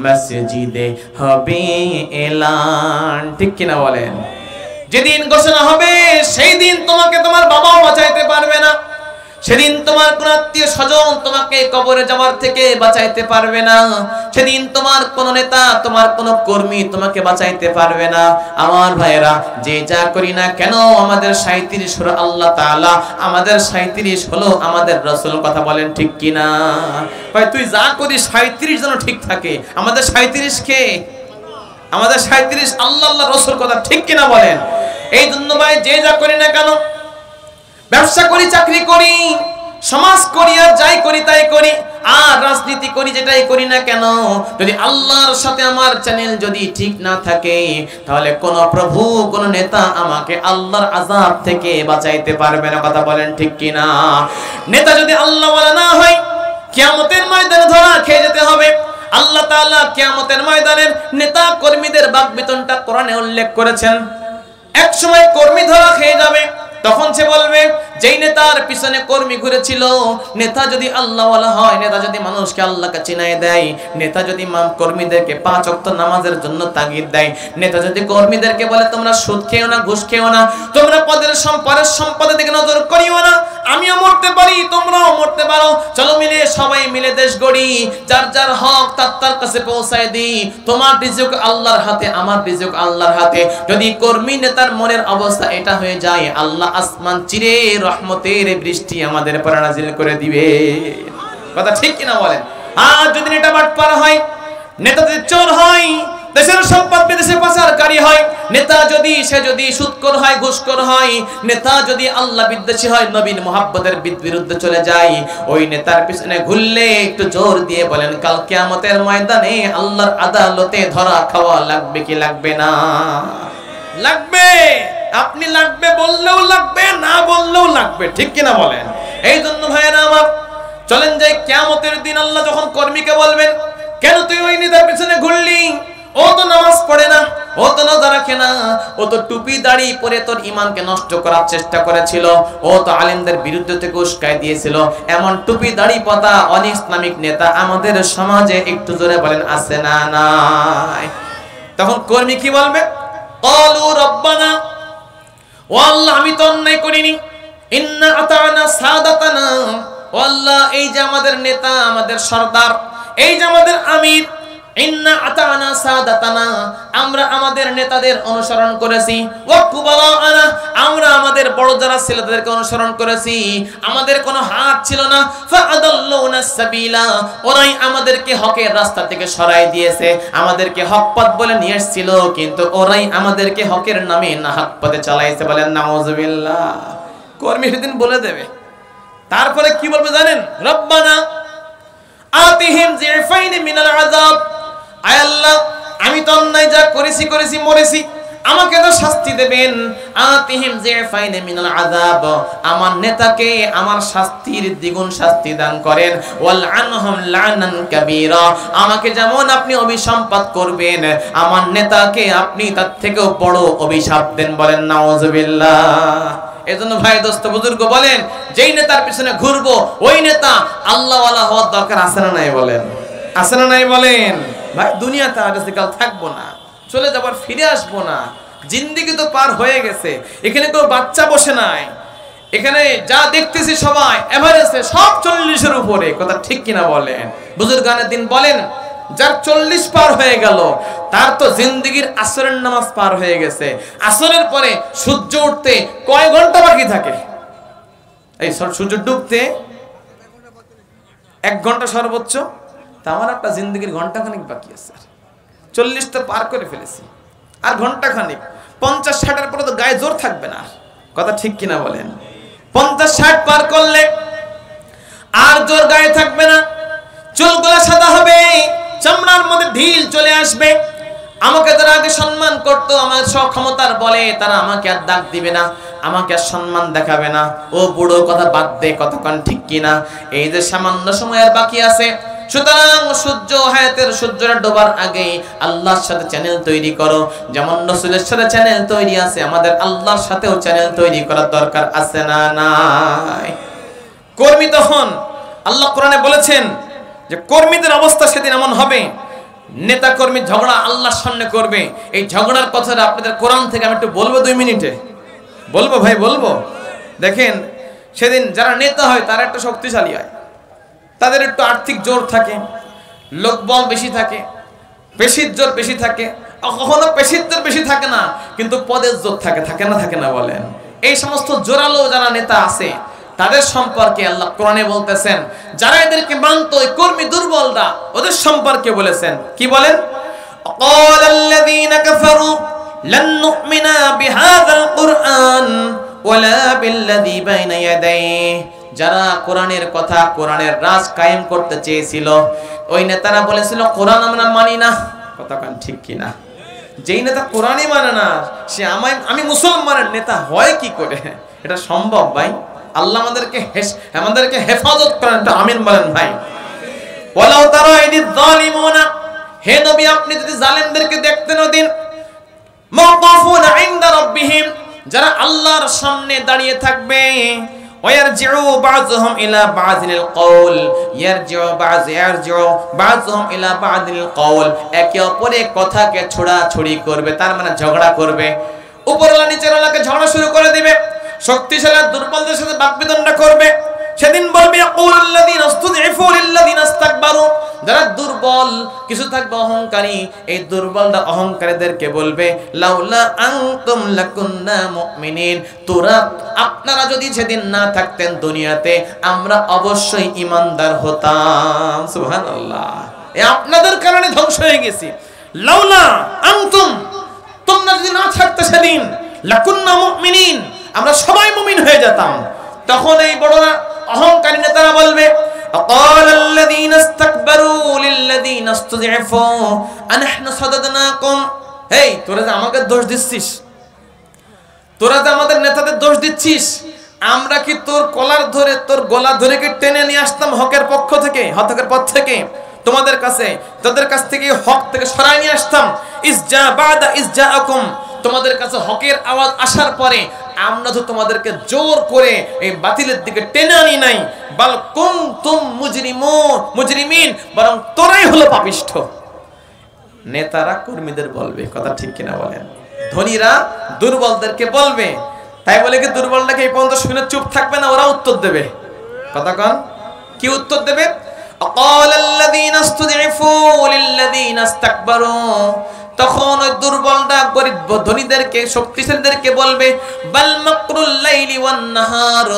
মসজিদে হবে এলান। ঠিক কিনা বলেন? যেদিন ঘোষণা হবে সেই দিন তোমাকে তোমার বাবাও বাঁচাইতে পারবে না, সেদিন তোমার কোন আত্মীয় স্বজন তোমাকে কবরে যাওয়ার থেকে বাঁচাইতে পারবে না, সেদিন তোমার কোন নেতা তোমার কোন কর্মী তোমাকে বাঁচাইতে পারবে না। আমার ভাইরা, যে যা করি না কেন আমাদের 37 হলো আল্লাহ তাআলা, আমাদের 37 হলো আমাদের রাসূল। কথা বলেন ঠিক কিনা? ভাই তুই যা করিস 37 যেন ঠিক থাকে। আমাদের 37 কে? আমাদের 37 আল্লাহ আল্লাহ রাসূল। কথা ঠিক কিনা বলেন? এই জন্য ভাই যে যা করি না কেন, ব্যবসা করি, চাকরি করি, সমাজ করি, আর যাই করি তাই করি, আর রাজনীতি করি, যেটাই করি না কেন, যদি আল্লাহর সাথে আমার চ্যানেল যদি ঠিক না থাকে, তাহলে কোন প্রভু কোন নেতা আমাকে আল্লাহর আযাব থেকে বাঁচাইতে পারবে না। কথা বলেন ঠিক কিনা? নেতা যদি আল্লাহ ওয়ালা না হয়, কিয়ামতের ময়দানে ধরা খেয়ে যেতে হবে। আল্লাহ তাআলা কিয়ামতের ময়দানের নেতা কর্মীদের বাকবিতনটা কোরআনে উল্লেখ করেছেন। এক সময় কর্মী ধরা খেয়ে যাবে, তখন সে বলবে, যেই নেতার পিছনে কর্মী ঘুরেছিল, নেতা যদি আল্লাহ ওয়ালা হয়, নেতা যদি মানুষকে আল্লাহকে চিনায় দেয়, নেতা যদি কর্মীদেরকে 5 ওয়াক্ত নামাজের জন্য তাগিদ দেয়, নেতা যদি কর্মীদেরকে বলে তোমরা সুদ খেও না, ঘুষ খেও না, তোমরা পরের সম্পদের দিকে নজর করিও না, আমিও মরতে পারি তোমরাও মরতে পারো, চলো মিলে সবাই মিলে দেশ গড়ি, যার যার হক তার কাছে পৌঁছায় দিই, তোমার রিজিক আল্লাহর হাতে, আমার রিজিক আল্লাহর হাতে। যদি কর্মী নেতার মনের অবস্থা এটা হয়ে যায়, আল্লাহ আসমান চিরে রহমতের বৃষ্টি আমাদের উপর নাযিল করে দিবে। কথা ঠিক কিনা বলেন? আর যদি নেতা বাটপার হয়, নেতা যদি চোর হয়, দেশের সম্পদ বিদেশে পাচারকারী হয়, নেতা যদি সুদখোর হয়, ঘুষখোর হয়, নেতা যদি আল্লাহ বিদ্বেষী হয়, নবীর মুহাব্বতের বিরুদ্ধে চলে যায়, ওই নেতার পিছনে ঘুরলে একটু জোর দিয়ে বলেন, কাল কিয়ামতের ময়দানে আল্লাহর আদালতে ধরা খাওয়া লাগবে কি লাগবে না? লাগবে। আপনি লাগবে বললেও লাগবে, না বললেও লাগবে। ঠিক কিনা বলেন? এই জন্য ভাইয়েরা আমার, চলেন যাই কিয়ামতের দিন আল্লাহ যখন কর্মীকে বলবেন, কেন তুই ওই নেতার পিছনে ঘুরলি? ও তো নামাজ পড়ে না, ও তো রোজা রাখে না, ও তো টুপি দাড়ি পরে তোর ঈমানকে নষ্ট করার চেষ্টা করেছিল, ও তো আলেমদের বিরুদ্ধে থেকে উস্কাই দিয়েছিল। এমন টুপি দাড়ি পতা অনেক ইসলামিক নেতা আমাদের সমাজে, একটু জোরে বলেন আছে না নাই? তখন কর্মী কি বলবে? ক্বালু রব্বানা, ও আল্লাহ আমি তো অন্যায় করিনি, ইন্না আতানা সাদাতানা, ও আল্লাহ এই যে আমাদের নেতা, আমাদের সরদার, এই যে আমাদের আমির, ইন্না আতানা সাদাতানা, আমরা আমাদের নেতাদের অনুসরণ করেছি, ওয়া কুবারানা, আমরা আমাদের বড় যারা ছিল তাদেরকে অনুসরণ করেছি, আমাদের কোনো হাত ছিল না, ফাআদাল্লুনা সাবিলা, ওরাই আমাদেরকে হকের রাস্তা থেকে সরাই দিয়েছে, আমাদেরকে হক পথ বলে নিয়ে এসেছিল, কিন্তু ওরাই আমাদেরকে হকের নামে না হক পথে চালাইছে। বলেন নাউজুবিল্লাহ। কর্মী সেদিন বলে দেবে। তারপরে কি বলবে জানেন? রব্বানা আতিহিম যিফাইনি মিনাল আযাব, আয় আল্লাহ আমি তো অন্যায় যা করেছি মরেছি, আমাকে তো শাস্তি দেবেন। আতিহিম যিফাইনি মিনাল আযাব, আমার নেতাকে আমার শাস্তির দ্বিগুণ শাস্তি দান করেন। ওয়াল আনহুম লানান কাবীরা, আমাকে যেমন আপনি অভিসম্পাত করবেন, আমার নেতাকে আপনি তার থেকেও বড় অভিশাপ দেন। বলেন নাউজুবিল্লাহ। এজন্য ভাই দোস্ত বুজুর্গ বলেন, যেই নেতার পিছনে ঘুরবো ওই নেতা আল্লাহ ওয়ালা হওয়ার দরকার আছে না নাই? বলেন আছে না নাই? বলেন ভাই, দুনিয়াতে আর কাল থাকবো না, চলে যাবার, ফিরে আসবো না, জিন্দেগি তো পার হয়ে গেছে। এখানে কেউ বাচ্চা বসে নাই, এখানে যা দেখতেছি সবাই এভারেজে সব 40-এর উপরে। কথা ঠিক কিনা বলেন? বুজুর্গানের দিন বলেন, যার 40 পার হয়ে গেল তার তো জিন্দেগির আসরের নামাজ পার হয়ে গেছে। আসরের পরে সূর্য উঠতে কয় ঘন্টা বাকি থাকে? এই সূর্য ডুবতে 1 ঘন্টা সর্বোচ্চ। তা আমার একটা জিন্দেগির ঘন্টাখানিক বাকি আছে, 40 তো পার করে ফেলেছি, আর ঘন্টাখানিক। 50-60-এর পরে তো গায়ে জোর থাকবে না। কথা ঠিক কিনা বলেন? 50-60 পার করলে আর জোর গায়ে থাকবে না, চুলগুলো সাদা হবে, চামড়ার মধ্যে ঢিল চলে আসবে, আমাকে যারা আগে সম্মান করতো, আমার সক্ষমতার বলে তারা আমাকে আর ডাক দিবে না, আমাকে আর সম্মান দেখাবে না। ও বুড়ো, কথা বাদ দে, কতক্ষণ ঠিক কিনা? এই যে সামান্য সময় আর বাকি আছে, সুতরাং সূর্য হায়াতের সূর্যটা ডোবার আগে আল্লাহর সাথে চ্যানেল তৈরি করো। যেমন রাসূলের সাথে চ্যানেল তৈরি আছে, আমাদের আল্লাহর সাথেও চ্যানেল তৈরি করার দরকার আছে না নাই? কর্মী তখন আল্লাহ কোরআনে বলেছেন যে কর্মীদের অবস্থা সেদিন এমন হবে, নেতা কর্মী ঝগড়া আল্লাহর সামনে করবে। এই ঝগড়ার কথাটা আপনাদের কোরআন থেকে আমি একটু বলবো, 2 মিনিটে বলবো ভাই, বলবো। দেখেন, সেদিন যারা নেতা হয় তারা একটু শক্তিশালী হয়, তাদের একটু আর্থিক জোর থাকে, লোকবল বেশি থাকে, পেশির জোর বেশি থাকে। কখনো পেশির জোর বেশি থাকে না, কিন্তু পদের জোর থাকে, থাকে না? থাকে না বলেন? এই সমস্ত জোরালো যারা নেতা আছে তাদের সম্পর্কে আল্লাহ কোরআনে বলতেছেন, যারা এদেরকে মানত, ওই কর্মী দুর্বলরা, ওদের সম্পর্কে বলেছেন। কি বলেন? ক্বালাল্লাযীনা কাফারু লান নু'মিনা বিহাযাল কুরআন ওয়ালা বিল্লাযী বাইনা ইয়াদাইহি। যারা কোরআনের কথা, কোরআনের রাজ কায়েম করতে চেয়েছিল, ওই নেতারা বলেছিল কোরআন আমরা মানি না। কতক্ষণ ঠিক কিনা? যেই নেতা কোরআনই মানে না, সে আমি মুসলমানের নেতা হয় কি করে? এটা সম্ভব ভাই? আল্লাহ আমাদেরকে হেফাজত করেন, তো আমিন বলেন ভাই। ওয়ালাউ তারা ইদিয যালিমুনা, হে নবী আপনি যদি জালেমদেরকে দেখতেন ওদিন, মাওকুফুনা ইনদা রাব্বিহিম, যারা আল্লাহর সামনে দাঁড়িয়ে থাকবে, ওয়ারজিউ বাযুহুম ইলা বাযিল কওল, ইয়ারজিউ বাযুহুম ইলা বাযিল কওল, একে অপরের কথাকে ছোড়াছুড়ি করবে, তার মানে ঝগড়া করবে। উপরওয়ালা নিচেরওয়ালাকে ঝগড়া শুরু করে দিবে, শক্তিশালী দুর্বলদের সাথে বাকবিতণ্ডা করবে। সেদিন বলবে ইয়াকুলুল্লাযীনা ইসতুযইফু লিল্লাযীনা ইসতাকবারু, যারা দুর্বল, কিছু থাকবে অহংকারী, এই দুর্বলরা অহংকারীদেরকে বলবে লাউলা আনতুম লাকুন্না মুমিনিন, আপনারা যদি সেদিন না থাকতেন দুনিয়াতে, আমরা অবশ্যই ঈমানদার হতাম। সুবহানাল্লাহ, এই আপনাদের কারণে ধ্বংস হয়ে গেছি। লাউলা আনতুম, তোমরা যদি না থাকতে সেদিন, লাকুন্না মুমিনিন, আমরা সবাই মুমিন হয়ে যেতাম। তখন এই বড়রা অহংকারী নেতারা বলবে ক্বালাল্লাযীনা ইসতাকবারু লিল্লাযীনা ইসতুযইফু আনহনু সাদাদনাকুম, হেই তোরা যে আমাকে দোষ দিচ্ছিস, তোরা যে আমাদের নেতাদের দোষ দিচ্ছিস, আমরা কি তোর কলার ধরে, তোর গলা ধরে কি টেনে নিয়ে আসতাম হকের পক্ষ থেকে, হকের পথ থেকে তোমাদের কাছে, তোদের কাছ থেকে হক থেকে সরাই নিয়ে আসতাম। ইসজা বাদা ইসজাআকুম, তোমাদের কাছে হকের আওয়াজ আসার পরে আমরা তো তোমাদেরকে জোর করে এই বাতিলের দিকে টেনে আনি নাই, বাল কুনতুম মুজরিমিন, বরং তোরাই হলো পাপিষ্ঠ। নেতারা কর্মীদের বলবে, কথা ঠিক কিনা বলেন? ধনীরা দুর্বলদেরকে বলবে। তাই বলে কি দুর্বলটাকে এই পর্যন্ত শুনে চুপ থাকবে না? ওরা উত্তর দেবে। কথা কন, কি উত্তর দেবে? ক্বালাল্লাযীনা ইসতুযইফু লিল্লাযীনা ইসতাকবারু, তখন ওই দুর্বলরা গরিব ধনীদেরকে, শক্তিশালীদেরকে বলবে বাল মাকরুল লাইলি ওয়ান নাহার,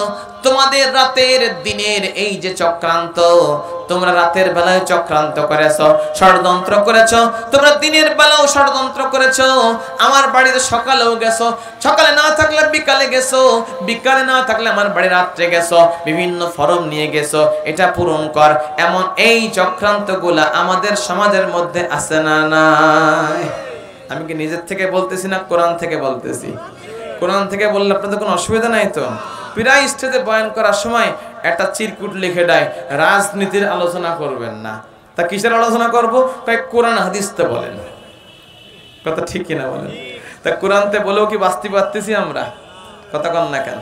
তোমাদের রাতের দিনের এই যে চক্রান্ত, তোমরা রাতের বেলায় চক্রান্ত করেছো, ষড়যন্ত্র করেছো, তোমরা দিনের বেলাও ষড়যন্ত্র করেছো। আমার বাড়িতে সকালেও গেছো, সকালে না থাকলে বিকালে গেছো, বিকালে না থাকলে আমার বাড়ি রাত্রে গেছো, বিভিন্ন ফরম নিয়ে গেছো, এটা পূরণ কর। এমন এই চক্রান্তগুলা আমাদের সমাজের মধ্যে আছে না নাই? আমি কি নিজের থেকে বলতেছি না কোরআন থেকে বলতেছি? কোরআন থেকে বললে আপনাদের কোনো অসুবিধা নাই তো? প্রায় স্টেজে বয়ান করার সময় একটা চিরকুট লিখে দেয়, রাজনীতির আলোচনা করবেন না। তা কিসের আলোচনা করব? তাই কোরআন হাদিসতে বলেন। কথা ঠিক কিনা বলেন? তা কোরআনতে বলেও কি বাঁচতে পারতেছি আমরা? কথা কন না কেন?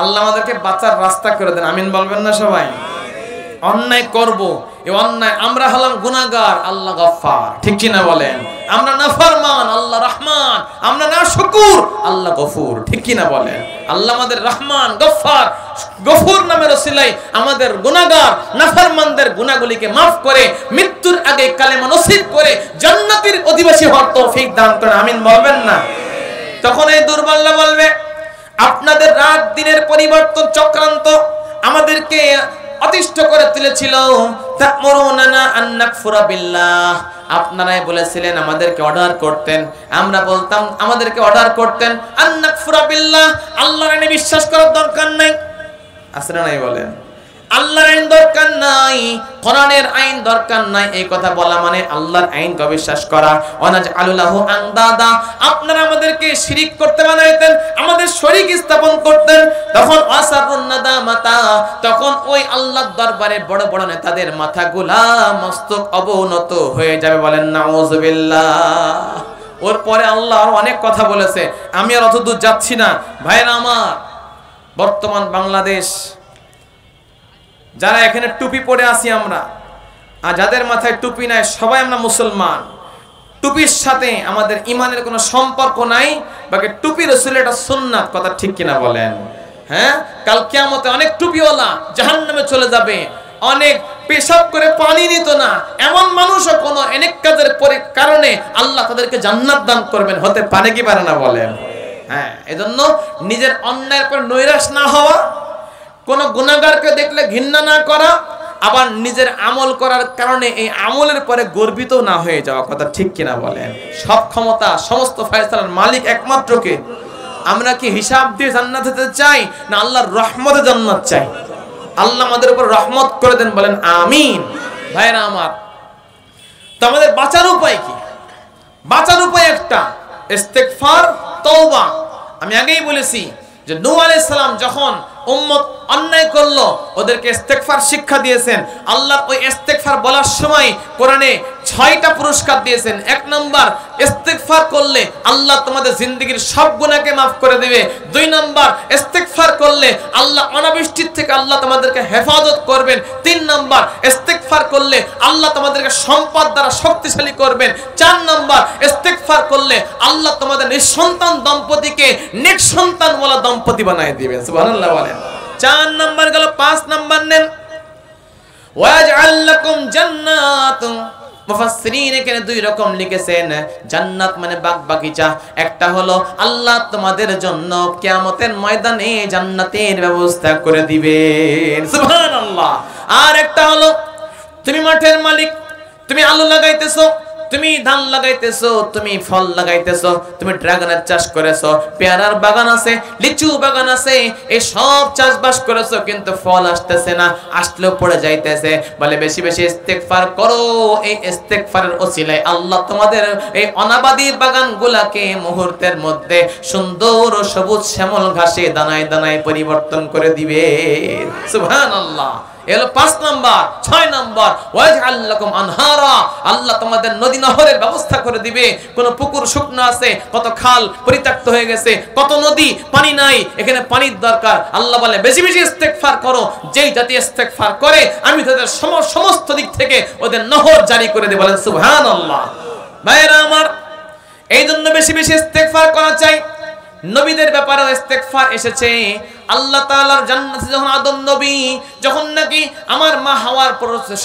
আল্লাহ আমাদেরকে বাঁচার রাস্তা করে দেন, আমিন বলবেন না সবাই? অন্যায় করব, এই অন্যায়, আমরা হলাম গুনাহগার, আল্লাহ গফফার, ঠিক কিনা বলেন? আমরা নাফরমান, আল্লাহ রহমান, আমরা নাশুকুর, আল্লাহ গফুর, ঠিক কিনা বলেন? আল্লাহ আমাদের রহমান, গফফার, গফুর নামের ওসিলায় আমাদের গুনাহগার নাফরমানদের গুনাহগুলিকে maaf করে মৃত্যুর আগে কালেমা নসিব করে জান্নাতের অধিবাসী হওয়ার তৌফিক দান করেন, আমিন বলবেন না? তখন এই দুর্বলরা বলবে আপনাদের রাত দিনের পরিবর্তন চক্রান্ত আমাদেরকে অতিষ্ঠ করে তুলেছিল। তা'মুরুনানা আন নাকফুরা বিল্লাহ, আপনারাই বলেছিলেন, আমাদেরকে অর্ডার করতেন, আমরা বলতাম, আমাদেরকে অর্ডার করতেন আন নাকফুরা বিল্লাহ, আল্লাহর বিশ্বাস করার দরকার নাই। আছে না নাই বলেন? আল্লাহর আইন দরকার নাই, কোরআনের আইন দরকার নাই, এই কথা বলা মানে আল্লাহর আইনকে অবিশ্বাস করা। ওয়ানাজআলুলাহু আনদাদা, আপনারা আমাদেরকে শিরিক করতে বানাইতেন, আমাদের শরীক স্থাপন করতেন। তখন আসারুন নাদামাতা, তখন ওই আল্লাহর দরবারে বড় বড় নেতাদের মাথাগুলা মস্তক অবনত হয়ে যাবে। বলেন নাউযুবিল্লাহ। ওর পরে আল্লাহ অনেক কথা বলেছে, আমি আর অত দূর যাচ্ছি না। ভাইরা আমার, বর্তমান বাংলাদেশ, যারা এখানে টুপি পরে আছি আমরা, আর যাদের মাথায় টুপি নাই, সবাই আমরা মুসলমান। টুপির সাথে আমাদের ইমানের কোনো সম্পর্ক নাই, বাকি টুপি রাসূলের এটা সুন্নাত। কথা ঠিক কিনা বলেন? হ্যাঁ, কাল কিয়ামতে অনেক টুপিওয়ালা জাহান্নামে চলে যাবে, অনেক পেশাব করে পানি নিত না এমন মানুষও কোনো অনেক কাজের কারণে আল্লাহ তাদেরকে জান্নাত দান করবেন। হতে পারে কি পারে না বলেন? হ্যাঁ, এজন্য নিজের অন্যায়ের পর নৈরাশ না হওয়া, কোন গুনাহগারকে দেখলে ঘৃণা না করা, আবার নিজের আমল করার কারণে এই আমলের পরে গর্বিত না হয়ে যাওয়া। কথা ঠিক কিনা বলেন? সব ক্ষমতা, সমস্ত ফয়সালার মালিক একমাত্র কে? আমরা কি হিসাব দিয়ে জান্নাত যেতে চাই, না আল্লাহর রহমতে জান্নাত চাই? আল্লাহ আমাদের উপর রহমত করে দেন, বলেন আমিন। ভাইরা আমার, তো আমাদের বাঁচার উপায় কি? বাঁচার উপায় একটা, ইস্তেগফার, তওবা। আমি আগেই বলেছি যে নূহ আলাইহিস সালাম যখন উম্মত অন্যায় করলো, ওদেরকে ইস্তেগফার শিক্ষা দিয়েছেন। আল্লাহ ওই ইস্তেগফার বলার সময় কোরআনে 6টা পুরস্কার দিয়েছেন। 1 নাম্বার, ইস্তেগফার করলে আল্লাহ তোমাদের জিন্দেগীর সব গুনাহকে maaf করে দিবে। 2 নাম্বার, ইস্তেগফার করলে আল্লাহ অনাবৃষ্টির থেকে আল্লাহ তোমাদেরকে হেফাজত করবেন। 3 নাম্বার, ইস্তেগফার করলে আল্লাহ তোমাদেরকে সম্পদ দ্বারা শক্তিশালী করবেন। 4 নাম্বার, ইস্তেগফার করলে আল্লাহ তোমাদের নিঃসন্তান দম্পতিকে নেক সন্তানওয়ালা দম্পতি বানায় দিবেন। সুবহানাল্লাহ বলেন। 4 নাম্বার গেল। 5 নাম্বার নেন, ওয়াজআল লাকুম জান্নাত। মুফাসসিরিন এখানে 2 রকম লিখেছেন। জান্নাত মানে বাগ বাগিচা। একটা হলো আল্লাহ তোমাদের জন্য কিয়ামতের ময়দানে জান্নাতের ব্যবস্থা করে দিবেন। সুবহানাল্লাহ। আর একটা হলো তুমি মাঠের মালিক, তুমি আলু লাগাইতেছো, তুমি ধান লাগাইতেছো, তুমি ফল লাগাইতেছো, তুমি ড্রাগনের চাষ করেছো, পেয়ারার বাগান আছে, লিচু বাগান আছে, এই সব চাষবাস করেছো, কিন্তু ফল আসতেছে না, আসলেও পড়ে যাইতেছে। বলে বেশি বেশি ইস্তেগফার করো। এই ইস্তেগফারের ওসিলায় আল্লাহ তোমাদের এই অনাবাদী বাগানগুলাকে মুহূর্তের মধ্যে সুন্দর ও সবুজ শ্যামল ঘাসে দানায় দানায় পরিবর্তন করে দিবে। সুবহানাল্লাহ। এলো 5 নাম্বার। 6 নাম্বার, ওয়াজআল লাকুম আনহারা। আল্লাহ তোমাদের নদী নহরের ব্যবস্থা করে দিবে। কোন পুকুর শুকনো আছে, কত খাল পরিত্যক্ত হয়ে গেছে, কত নদী পানি নাই, এখানে পানির দরকার। আল্লাহ বলে বেশি বেশি ইস্তেগফার করো। যেই জাতি ইস্তেগফার করে আমি তাদের সমস্ত দিক থেকে ওদের নহর জারি করে দেব। বলেন সুবহানাল্লাহ। ভাইরা আমার, এই জন্য বেশি বেশি ইস্তেগফার করা চাই। নবীদের ব্যাপারেও ইস্তেগফার এসেছে। আল্লাহ তাআলার জান্নাতে যখন আদম নবী যখন নাকি আমার মা হাওয়ার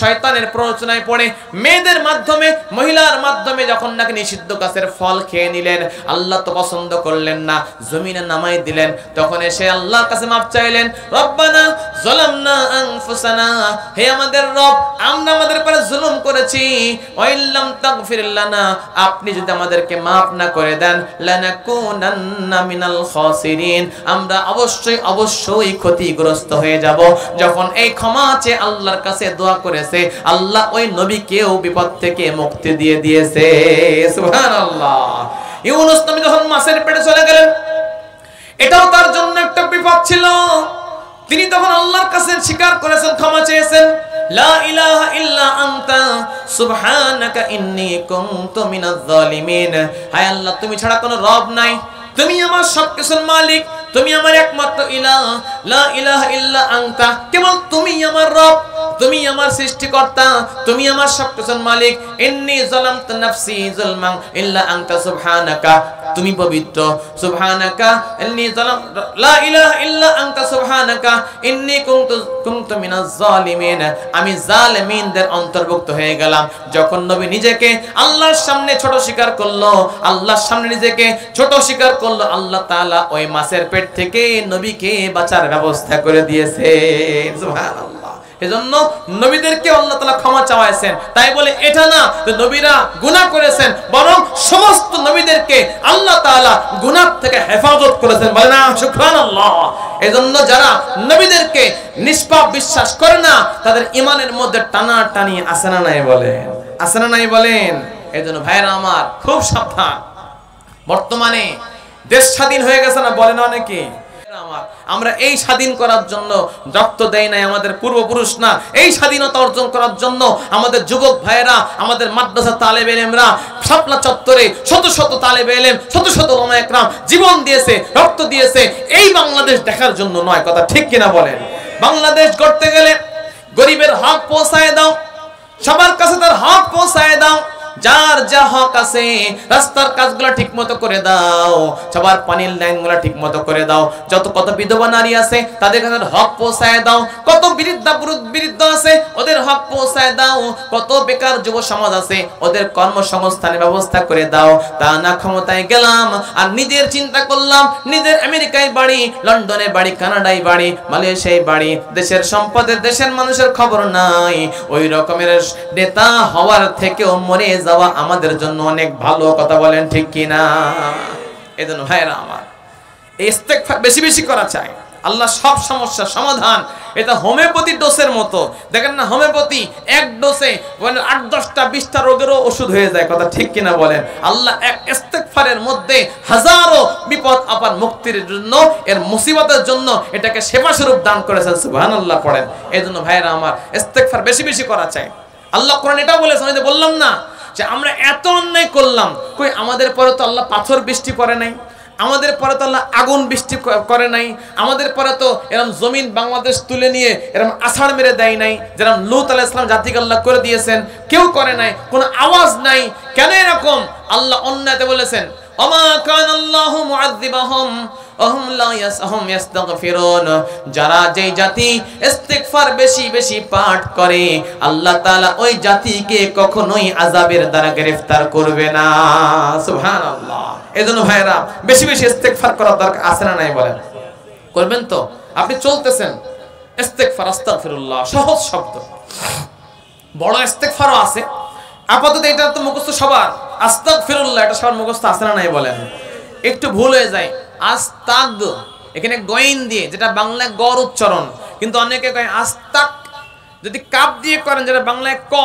শয়তানের প্ররোচনায় পড়ে মেয়েদের মাধ্যমে, মহিলার মাধ্যমে যখন নাকি নিষিদ্ধ গাছের ফল খেয়ে নিলেন, আল্লাহ তো পছন্দ করলেন না, জমিনে নামাই দিলেন। তখন এসে আল্লাহর কাছে মাফ চাইলেন। রব্বানা যালামনা আনফুসানা, হে আমাদের রব, আমরা আমাদের উপরে জুলুম করেছি। ওয়া ইল্লাম তাগফির লানা, আপনি যদি আমাদেরকে মাফ না করে দেন, লানাকুনান্না মিনাল খাসিরিন, আমরা অবশ্যই ক্ষতিগ্রস্ত হয়ে যাব। যখন এই ক্ষমা চেয়ে আল্লাহর কাছে দোয়া করেছে, আল্লাহ ওই নবীকেও বিপদ থেকে মুক্তি দিয়ে দিয়েছে। সুবহানাল্লাহ। ইউনূস নবী যখন মাছের পেটে চলে গেলেন, এটাও তার জন্য একটা বিপদ ছিল। তিনি তখন আল্লাহর কাছে স্বীকার করেছেন, ক্ষমা চেয়েছেন, লা ইলাহা ইল্লা আনতা সুবহানাকা ইন্নী কুনতু মিনাজ জালিমিন। হায় আল্লাহ, তুমি ছাড়া কোনো রব নাই, তুমি আমার সবকিছুর মালিক, তুমি আমার একমাত্র ইলাহ, লা ইলাহা ইল্লা আনতা, কেবল তুমি আমার রব, তুমি আমার সৃষ্টিকর্তা, তুমি আমার সবকিছুর মালিক। ইন্নী যালামতু নাফসি যুলমান ইল্লা আনতা সুবহানাকা, তুমি পবিত্র, সুবহানাকা ইন্নী যালাম, লা ইলাহা ইল্লা আনতা সুবহানাকা ইন্নী কুনতু মিনাজ জালিমিন, আমি জালিমিনদের অন্তর্ভুক্ত হয়ে গেলাম। যখন নবী নিজেকে আল্লাহর সামনে ছোট স্বীকার করলো, আল্লাহর সামনে নিজেকে ছোট স্বীকার করলো, আল্লাহ তাআলা ওই মাছের পেট থেকে নবীকে বাঁচার ব্যবস্থা করে দিয়েছে। সুবহানাল্লাহ। এজন্য নবীদেরকে আল্লাহ তাআলা ক্ষমা চাওয়াইছেন। তাই বলে এটা না যে নবীরা গুনাহ করেছেন, বরং সমস্ত নবীদেরকে আল্লাহ তাআলা গুনাহ থেকে হেফাজত করেছেন। বলেন না সুবহানাল্লাহ। এজন্য যারা নবীদেরকে নিষ্পাপ বিশ্বাস করে না, তাদের ঈমানের মধ্যে টানাটানি আছে না নাই বলেন? আছে না নাই বলেন? এজন্য ভাইরা আমার খুব সাবধান। বর্তমানে দেশ স্বাধীন হয়ে গেছে না বলেন অনেকে। আমরা এই স্বাধীন করার জন্য রক্ত দেই নাই আমাদের পূর্বপুরুষ না, এই স্বাধীনতা অর্জন করার জন্য আমাদের যুবক ভাইয়েরা, আমাদের মাদ্রাসা তালেবে ইলমরা শাপলা চত্বরে শত শত তালেবে ইলম, শত শত উলামা একরাম জীবন দিয়েছে, রক্ত দিয়েছে এই বাংলাদেশ দেখার জন্য নয়। কথা ঠিক কিনা বলেন? বাংলাদেশ গড়তে গেলে গরিবের হক পৌঁছায় দাও, সবার কাছে তার হক পৌঁছায় দাও, যার যা হক আছে রাস্তার কাজগুলো ঠিকমতো করে দাও, সবার পানির লাইনগুলো ঠিকমতো করে দাও, যত কত বিধবা নারী আছে তাদের কাছে হক পৌঁছায় দাও, কত বৃদ্ধ আছে ওদের হক পৌঁছায় দাও, কত বেকার যুব সমাজ আছে ওদের কর্মসংস্থানের ব্যবস্থা করে দাও। তা না ক্ষমতায় গেলাম আর নিজের চিন্তা করলাম, নিজের আমেরিকায় বাড়ি, লন্ডনে বাড়ি, কানাডায় বাড়ি, মালয়েশিয়ায় বাড়ি, দেশের সম্পদের দেশের মানুষের খবর নাই। ওই রকমের নেতা হওয়ার থেকেও মরে যাওয়া আমাদের জন্য অনেক ভালো। কথা বলেন ঠিক কিনা? এজন্য ভাইরা আমার ইস্তেগফার বেশি বেশি করা চাই। আল্লাহ সব সমস্যার সমাধান। এটা হোমিওপ্যাথি ডোজের মতো। দেখেন না হোমিওপ্যাথি এক ডোজে 8-10টা 20টা রোগেরও ওষুধ হয়ে যায়। কথা ঠিক কিনা বলেন? আল্লাহ এক ইস্তেগফারের মধ্যে হাজারো বিপদ আপদ মুক্তির জন্য, এর মুসিবতের জন্য এটাকে সেবা স্বরূপ দান করেছেন। সুবহানাল্লাহ পড়েন। এজন্য ভাইরা আমার ইস্তেগফার বেশি বেশি করা চাই। আল্লাহ কোরআন এটা বলেছেন, আমি বললাম না যে আমরা এত অন্যায় করলাম, কই আমাদের পরে তো আল্লাহ পাথর বৃষ্টি করে নাই, আমাদের পরে তো আল্লাহ আগুন বৃষ্টি করে নাই, আমাদের পরে তো এরকম জমিন বাংলাদেশ তুলে নিয়ে এরকম আছাড় মেরে দেয় নাই, যেরকম লূত আলাইহিস সালাম জাতিকে আল্লাহ করে দিয়েছেন, কেউ করে নাই, কোনো আওয়াজ নাই। কেন এরকম? আল্লাহ অন্যায়তে বলেছেন ওমা কানাল্লাহু মুআযযিবাহুম ওহুম লা ইস্তাগফিরুন। যারা যেই জাতি ইস্তিগফার বেশি বেশি পাঠ করে আল্লাহ তাআলা ওই জাতিকে কখনোই আযাবের দ্বারা গ্রেফতার করবে না। সুবহানাল্লাহ। এজন্য ভাইরা বেশি বেশি ইস্তিগফার করার দরকার আছে না নাই বলেন? করবেন তো? আপনি চলতেছেন ইস্তিগফার, আস্তাগফিরুল্লাহ সহজ শব্দ, বড় ইস্তিগফারও আছে। আপাতত এটা তো মুখস্থ সবার, আস্তাগফিরুল্লাহ এটা সবার মুখস্থ আছে না নাই বলেন? একটু ভুল হয়ে যায় আস্তাগ, এখানে গইন দিয়ে, যেটা বাংলায় গড় উচ্চারণ, কিন্তু অনেকে কয় আস্তাক। যদি কাপ দিয়ে করেন যেটা বাংলায় ক,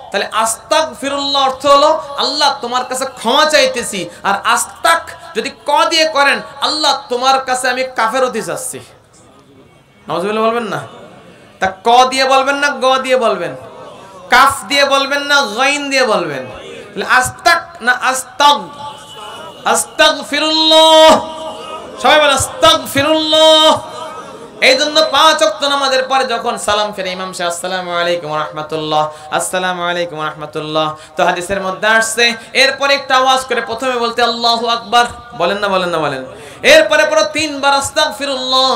তাহলে আস্তাগফিরুল্লাহ অর্থ হলো আল্লাহ তোমার কাছে ক্ষমা চাইতেছি। আর আস্তাক যদি ক দিয়ে করেন আল্লাহ তোমার কাছে আমি কাফেরতি চাচ্ছি। নাউজুবিল্লাহ বলবেন না? তা ক দিয়ে বলবেন না গ দিয়ে বলবেন? কাফ দিয়ে বলবেন না গইন দিয়ে বলবেন? তাহলে আস্তাক না আস্তাগ? আস্তাগফিরুল্লাহ। সবাই বলেন আস্তাগফিরুল্লাহ। এই জন্য 5 ওয়াক্ত নামাজের পরে যখন সালাম ফিরে ইমাম সাহেব আসসালামু আলাইকুম ওয়া রাহমাতুল্লাহ, আসসালামু আলাইকুম ওয়া রাহমাতুল্লাহ, তো হাদিসের মধ্যে আসছে এরপরে একটা আওয়াজ করে প্রথমে বলতে আল্লাহু আকবার, বলেন না বলেন না বলেন? এরপরে পুরো 3 বার আস্তাগফিরুল্লাহ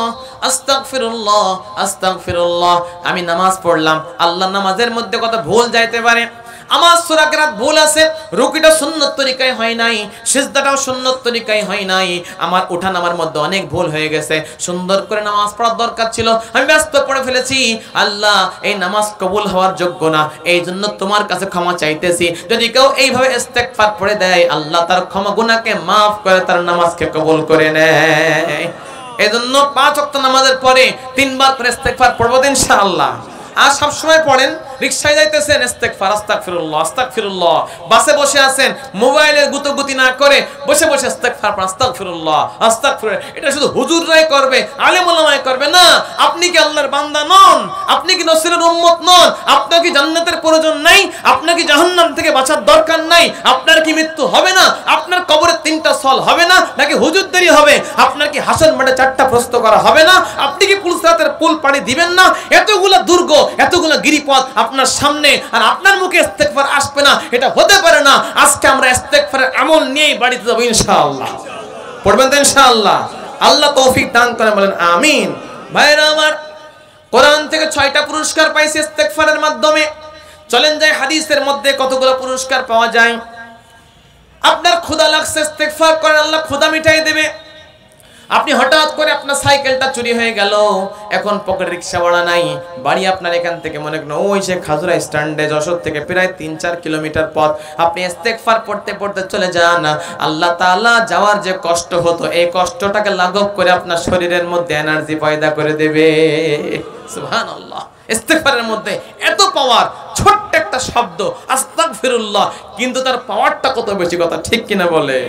আস্তাগফিরুল্লাহ আস্তাগফিরুল্লাহ। আমি নামাজ পড়লাম, আল্লাহ নামাজের মধ্যে কত ভুল যাইতে পারে। আমার সূরা কিরাত ভুল আছে, রুকুটা সুন্নত তরিকায় হয় নাই, সিজদাটাও সুন্নত তরিকায় হয় নাই, আমার ওঠানামার মধ্যে অনেক ভুল হয়ে গেছে, সুন্দর করে নামাজ পড়ার দরকার ছিল, আমি ব্যস্ত পড়ে ফেলেছি। আল্লাহ এই নামাজ কবুল হওয়ার যোগ্য না, এই জন্য তোমার কাছে ক্ষমা চাইতেছি। যদি কেউ এইভাবে ইস্তেগফার পড়ে দেয় আল্লাহ তার ক্ষমা গুনাহকে মাফ করে তার নামাজকে কবুল করে নেয়। এজন্য 5 ওয়াক্ত নামাজের পরে 3 বার করে ইস্তেগফার পড়ব ইনশাআল্লাহ। আর সব সময় পড়েন, রিকশায় যাইতেছেন ইস্তেগফার আস্তাগফিরুল্লাহ আস্তাগফিরুল্লাহ, বাসে বসে আছেন মোবাইলের গুতগুতি না করে বসে বসে ইস্তেগফার আস্তাগফিরুল্লাহ আস্তাগফিরুল্লাহ। এটা শুধু হুজুররাই করবে, আলেম ওলামাই করবে না। আপনি কি আল্লাহর বান্দা নন? আপনি কি নসরের উম্মত নন? আপনার কি জান্নাতের প্রয়োজন নাই? আপনার কি জাহান্নাম থেকে বাঁচার দরকার নাই? আপনার কি মৃত্যু হবে না? আপনার কবরে 3টা সল হবে না? নাকি হুজুরদেরই হবে? আপনার কি হাসর মাঠে 4টা প্রশ্ন করা হবে না? আপনি কি পুলসরাতের পুল পাড়ি দিবেন না? এতগুলা দুর্গ, এতগুলা গিরিপথ আপনার সামনে, আর আপনার মুখে ইস্তেগফার আসবে না? এটা হতে পারে না। আজকে আমরা ইস্তেগফারের আমল নিয়েই বাড়িতে যাব ইনশাআল্লাহ। পড়বেন তো ইনশাআল্লাহ? আল্লাহ তৌফিক দান করেন, বলেন আমিন। ভাইরা আমার, কোরআন থেকে 6টা পুরস্কার পাইছে ইস্তেগফারের মাধ্যমে। চলেন যাই হাদিসের মধ্যে কতগুলো পুরস্কার পাওয়া যায়। আপনার ক্ষুধা লাগছে, ইস্তেগফার করেন, আল্লাহ ক্ষুধা মিটাই দেবে। আপনি হঠাৎ করে আপনার সাইকেলটা চুরি হয়ে গেল, এখন পকেটে রিক্সা ভাড়া নাই, বাড়ি আপনার এখান থেকে মনে করেন ওই যে খাজুরা স্ট্যান্ডে যশোর থেকে প্রায় 3-4 কিলোমিটার পথ, আপনি ইস্তেগফার পড়তে পড়তে চলে যান, আল্লাহ তাআলা যাওয়ার যে কষ্ট হতো এই কষ্টটাকে লাঘব করে আপনার শরীরের মধ্যে এনার্জি পয়দা করে দেবে। সুবহানাল্লাহ। ইস্তেগফারের মধ্যে এত পাওয়ার, ছোট্ট একটা শব্দ আস্তাগফিরুল্লাহ, কিন্তু তার পাওয়ারটা কত বেশি, কথা ঠিক কিনা বলে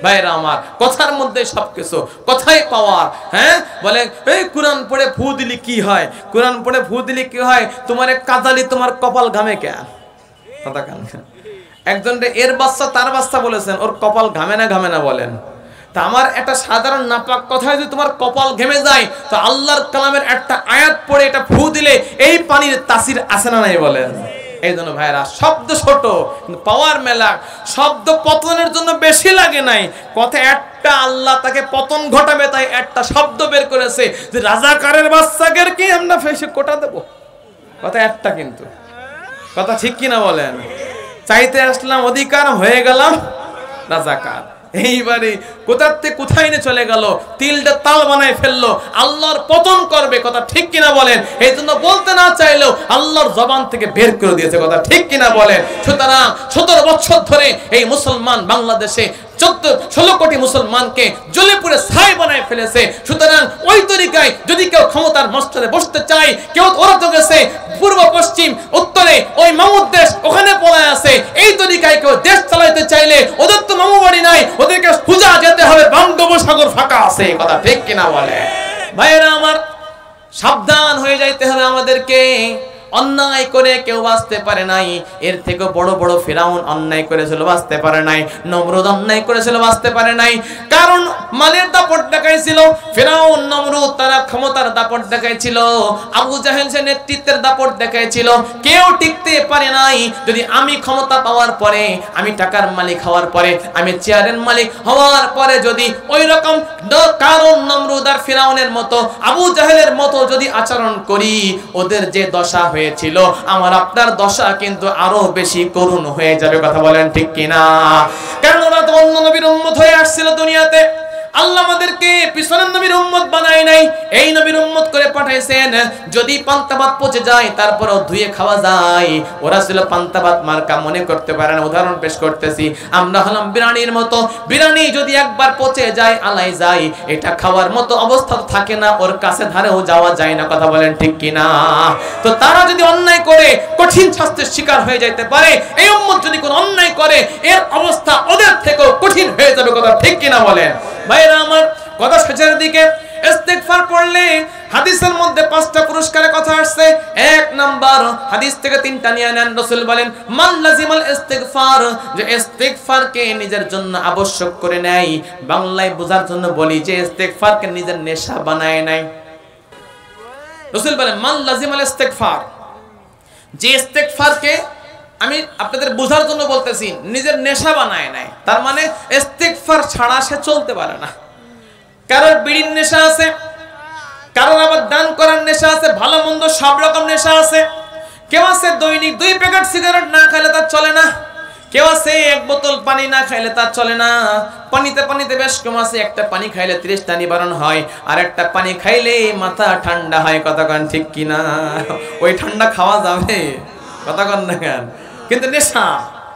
ভাইরা আমার? কথার মধ্যে সবকিছু, কথাই পাওয়ার। হ্যাঁ, বলে এই কোরআন পড়ে ফু দিলি কি হয়, কোরআন পড়ে ফু দিলি কি হয়, তোমার এক কাজালি তোমার কপাল ঘামে কেন? কথা কান। একজন এর বাচ্চা তার বাচ্চা বলেছেন ওর কপাল ঘামে না বলেন। তা আমার একটা সাধারণ নাপাক কথা, যদি তোমার কপাল ঘেমে যায় তো আল্লাহর কালামের একটা আয়াত পড়ে এটা ফু দিলে এই পানির তাসির আসে না নাই বলেন। এই জন্য ভাইরা, শব্দ ছোট কিন্তু পাওয়ার মেলা। শব্দ পতনের জন্য বেশি লাগে নাই, কথা একটা, আল্লাহ তাকে পতন ঘটাবে তাই একটা শব্দ বের করেছে যে রাজাকারের বাচ্চাদের কি আমরা ফেসে কোটা দেব, কথা একটা। কিন্তু কথা ঠিক কিনা বলেন? চাইতে আসলাম অধিকার, হয়ে গেলাম রাজাকার। এইবারে কোথার থেকে কোথায় নিয়ে চলে গেল, তিলটা তাল বানায় ফেললো, আল্লাহর পতন করবে, কথা ঠিক কিনা বলেন? এই জন্য বলতে না চাইলেও আল্লাহর জবান থেকে বের করে দিয়েছে, কথা ঠিক কিনা বলেন? সুতরাং 17 বছর ধরে এই মুসলমান বাংলাদেশে 14-16 কোটি মুসলমানকে জ্বলে পুড়ে ছাই বানায় ফেলেছে। সুতরাং ওই তরিকায় যদি কেউ ক্ষমতার মস্তরে বসতে চায়, কেউ ওরা তো গেছে পূর্ব পশ্চিম উত্তরে ওই মামুদ দেশ, ওখানে পলায় আছে। এই তরিকায় কেউ দেশ চালাইতে চাইলে ওদের তো মামু বাড়ি নাই, ওদেরকে সোজা যেতে হবে, বঙ্গোপসাগর ফাঁকা আছে, কথা ঠিক কিনা বলে ভাইয়েরা আমার? সাবধান হয়ে যাইতে হবে আমাদেরকে। অন্যায় করে কেউ বাঁচতে পারে নাই, এর থেকে বড় বড় ফিরাউন অন্যায় করেছিল, বাঁচতে পারে নাই। নমরুদ অন্যায় করেছিল, বাঁচতে পারে নাই, কারণ মালের দাপট দেখাইছিল। ফিরাউন, নমরুদ তারা ক্ষমতার দাপট দেখাইছিল, আবু জাহেল সে নেতৃত্বের দাপট দেখাইছিল, কেউ টিকতে পারে নাই। যদি আমি ক্ষমতা পাওয়ার পরে, আমি টাকার মালিক হওয়ার পরে, আমি চেয়ারের মালিক হওয়ার পরে যদি ওই রকম কারণ নমরুদ আর ফিরাউনের মতো, আবু জাহেলের মতো যদি আচরণ করি, ওদের যে দশা হয়েছিল আমার আপনার দশা কিন্তু আরো বেশি করুণ হয়ে যাবে, কথা বলেন ঠিক কিনা? কারণ ওরা তো অন্য নবীর উম্মত হয়ে আসছিল দুনিয়াতে। আল্লাহ আমাদেরকে পিছনের নবীর উম্মত বানায় নাই, এই নবীর উম্মত করে পাঠাইছেন। যদি পান্তা ভাত পচে যায় তারপরেও ধুয়ে খাওয়া যায়, ওরা ছিল পান্তা ভাত মার্কা, মনে করতে পারেন। উদাহরণ পেশ করতেছি, আমরা হলাম বিরিয়ানির মতো। বিরিয়ানি যদি একবার পচে যায়, আলাই যায়, এটা খাওয়ার মতো অবস্থা থাকে না, ওর কাছে ধারেও যাওয়া যায় না, কথা বলেন ঠিক কিনা? তো তারা যদি অন্যায় করে কঠিন শাস্তির শিকার হয়ে যাইতে পারে, এই উম্মত যদি কোনো অন্যায় করে এর অবস্থা ওদের থেকেও কঠিন হয়ে যাবে, কথা ঠিক কিনা বলেন ভাইরা আমার? কথা শেষের দিকে, ইস্তেগফার পড়লে হাদিসের মধ্যে 5টা পুরস্কারের কথা আসছে। 1 নাম্বার, হাদিস থেকে 3টা নিয়ে নেন। রাসূল বলেন মান লাজিমাল ইস্তেগফার, যে ইস্তেগফারকে নিজের জন্য আবশ্যক করে নেয়। বাংলায় বোঝার জন্য বলি যে ইস্তেগফারকে নিজের নেশা বানায় নাই। রাসূল বলেন মান লাজিমাল ইস্তেগফার, যে ইস্তেগফারকে, আমি আপনাদের বোঝার জন্য বলতেছি, নিজের নেশা বানায় নাই। তার মানে ইস্তেগফার ছাড়া সে চলতে পারে না। কারোর বিড়ির নেশা আছে, কারোর আবার দান করার নেশা আছে, ভালো মন্দ সব রকম নেশা আছে। কেউ আছে দৈনিক 2 প্যাকেট সিগারেট না খাইলে তার চলে না, কেউ আছে 1 বোতল পানি না খাইলে তার চলে না। পানিতে বেশ কম আছে, একটা পানি খাইলে 30টা নিবারণ হয়, আর একটা পানি খাইলে মাথা ঠান্ডা হয়, কথা কন ঠিক কিনা? ওই ঠান্ডা খাওয়া যাবে, কথা কন না কেন? কিন্তু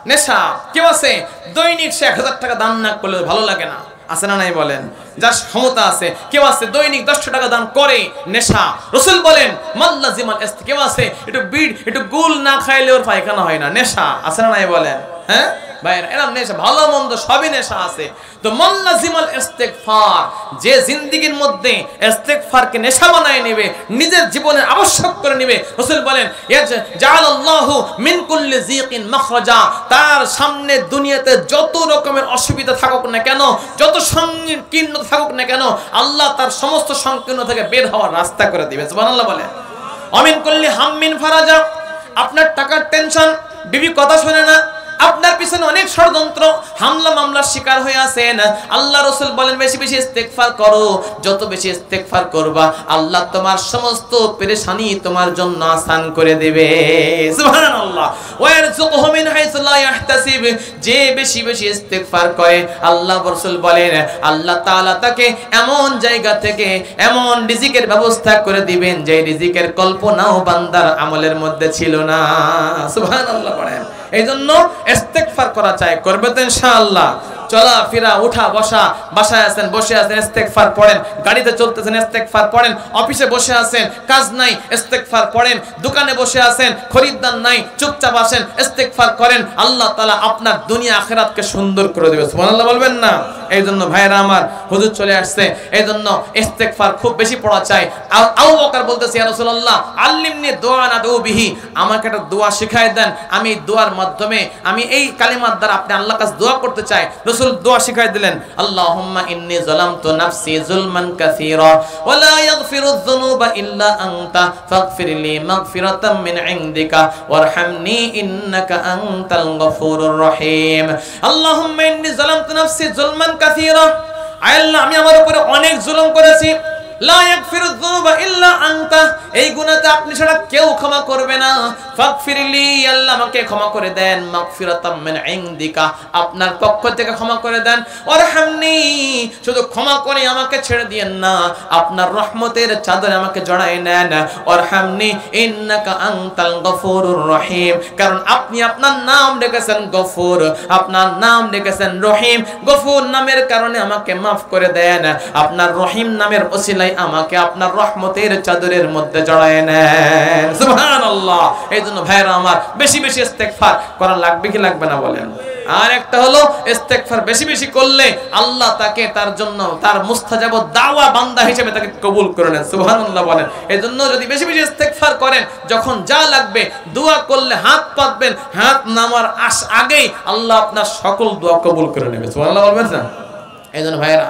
নেশা কেউ আছে দৈনিক সে 1000 টাকা দান না করলে ভালো লাগে না, আছে না নাই বলেন? যার ক্ষমতা আছে, কেউ আছে দৈনিক 10 টাকা দান করে, নেশা। রাসূল বলেন মাল্লাজিমাল ইস্তেগফার, কেউ আছে একটু বিড় একটু গুল না খাইলে ওর পায়খানা হয় না, নেশা, আছে না নাই বলেন? হ্যাঁ ভাইরা, এরকম নেশা, ভালো মন্দ সবই নেশা আছে। তো মাল্লাজিমাল ইস্তেগফার, যে জিন্দেগীর মধ্যে ইস্তেগফারকে নেশা বানায় নেবে, নিজের জীবনে আবশ্যক করে নেবে, রাসূল বলেন জাআলাল্লাহু মিন কুল্লি যিকিন মাখরাজা, তার সামনে দুনিয়াতে যত রকমের অসুবিধা থাকুক না কেন, যত সংকীর্ণ থাকুক না কেন, আল্লাহ তার সমস্ত সংকীর্ণ থেকে বের হওয়ার রাস্তা করে দিবে। সুবহানাল্লাহ বলেন। অমিন কুল্লি হাম্মিন ফারাজা, আপনার টাকার টেনশন, বিবি কথা শুনে না, আপনার পিছনে অনেক ষড়যন্ত্র হামলা মামলার শিকার হয়ে আছেন, আল্লাহ রাসূল বলেন বেশি বেশি ইস্তেগফার করো। যত বেশি ইস্তেগফার করবা আল্লাহ তোমার সমস্ত পেরেশানি তোমার জন্য আসান করে দেবে। সুবহানাল্লাহ। ওয়া ইয়ারযুকুহু মিন হাইসু লা ইয়াহতাসিব, যে বেশি বেশি ইস্তেগফার করে আল্লাহ রাসূল বলেন আল্লাহ তাআলা তাকে এমন জায়গা থেকে এমন রিজিকের ব্যবস্থা করে দিবেন যে রিজিকের কল্পনাও বান্দার আমলের মধ্যে ছিল না। সুবহানাল্লাহ পড়েন। এইজন্য ইস্তেগফার করা চাই, করবে তো ইনশাআল্লাহ। চলা ফিরা উঠা বসা, বাসায় আছেন বসে আছেন ইস্তেগফার পড়েন, গাড়িতে চলতেছেন ইস্তেগফার পড়েন, অফিসে বসে আছেন কাজ নাই ইস্তেগফার পড়েন, দোকানে বসে আছেন খরিদ্দার নাই চুপচাপ আছেন ইস্তেগফার করেন, আল্লাহ তাআলা আপনার দুনিয়া আখিরাতকে সুন্দর করে দেবে। সুবহানাল্লাহ বলবেন না? এইজন্য ভাইরা আমার, হুজুর চলে আসছে, এইজন্য ইস্তেগফার খুব বেশি পড়া চাই। আবু বকর বলতেছে ইয়া রাসূলুল্লাহ আল্লিমনি দুআন আদউ বিহি, আমাকে একটা দোয়া শিখায় দেন, আমি এই দোয়ার মাধ্যমে আমি এই কালিমার দ্বারা আপনি আল্লাহর কাছে দোয়া করতে চাই। রাসূল দোয়া শিখায় দিলেন, আল্লাহুম্মা ইন্নী যালামতু নাফসি যুলমান কাসীরা ওয়া লা ইয়াগফিরুয যুনুবা ইল্লা আনতা ফাগফিরলি মাগফিরাতাম মিন ইনদিকা ওয়ারহামনি ইন্নাকা আনতাল গফুরুর রহিম। আল্লাহুম্মা ইন্নী যালামতু নাফসি যুলমান কাসীরা, আয় আল্লাহ আমি আমার উপরে অনেক জুলুম করেছি, লা ইয়াগফিরুয যুনুবা ইল্লা আনতা, এই গুনাহতে আপনি ছাড়া কেউ ক্ষমা করবে না। ফাগফিরলি, আল্লাহ আমাকে ক্ষমা করে দেন, মাগফিরাতাম মিন ইনদিকা, আপনার পক্ষ থেকে ক্ষমা করে দেন। ওয়ারহামনি, শুধু ক্ষমা করে আমাকে ছেড়ে দিয়েন না, আপনার রহমতের চাদরে আমাকে জড়ায় নেন। ওয়ারহামনি ইন্নাকা আনতাল গফুরুর রহিম, কারণ আপনি আপনার নাম রেখেছেন গফুর, আপনার নাম রেখেছেন রহিম। গফুর নামের কারণে আমাকে মাফ করে দেন, আপনার রহিম নামের ওসিলায় আমাকে আপনার রহমতের চাদরের মধ্যে জড়ায় নেন। সুবহানাল্লাহ। এইজন্য ভাইরা আমার, বেশি বেশি ইস্তেগফার করা লাগবে কি লাগবে না বলেন? আর একটা হলো ইস্তেগফার বেশি বেশি করলে আল্লাহ তাকে তার জন্য তার মুস্তাজাব দাওয়া বান্দা হিসেবে তাকে কবুল করে নেন। সুবহানাল্লাহ বলেন। এজন্য যদি বেশি বেশি ইস্তেগফার করেন, যখন যা লাগবে দোয়া করলে হাত পাতবেন, হাত নামার আগেই আল্লাহ আপনার সকল দোয়া কবুল করে নেবে। সুবহানাল্লাহ বলবেন না? এইজন্য ভাইরা,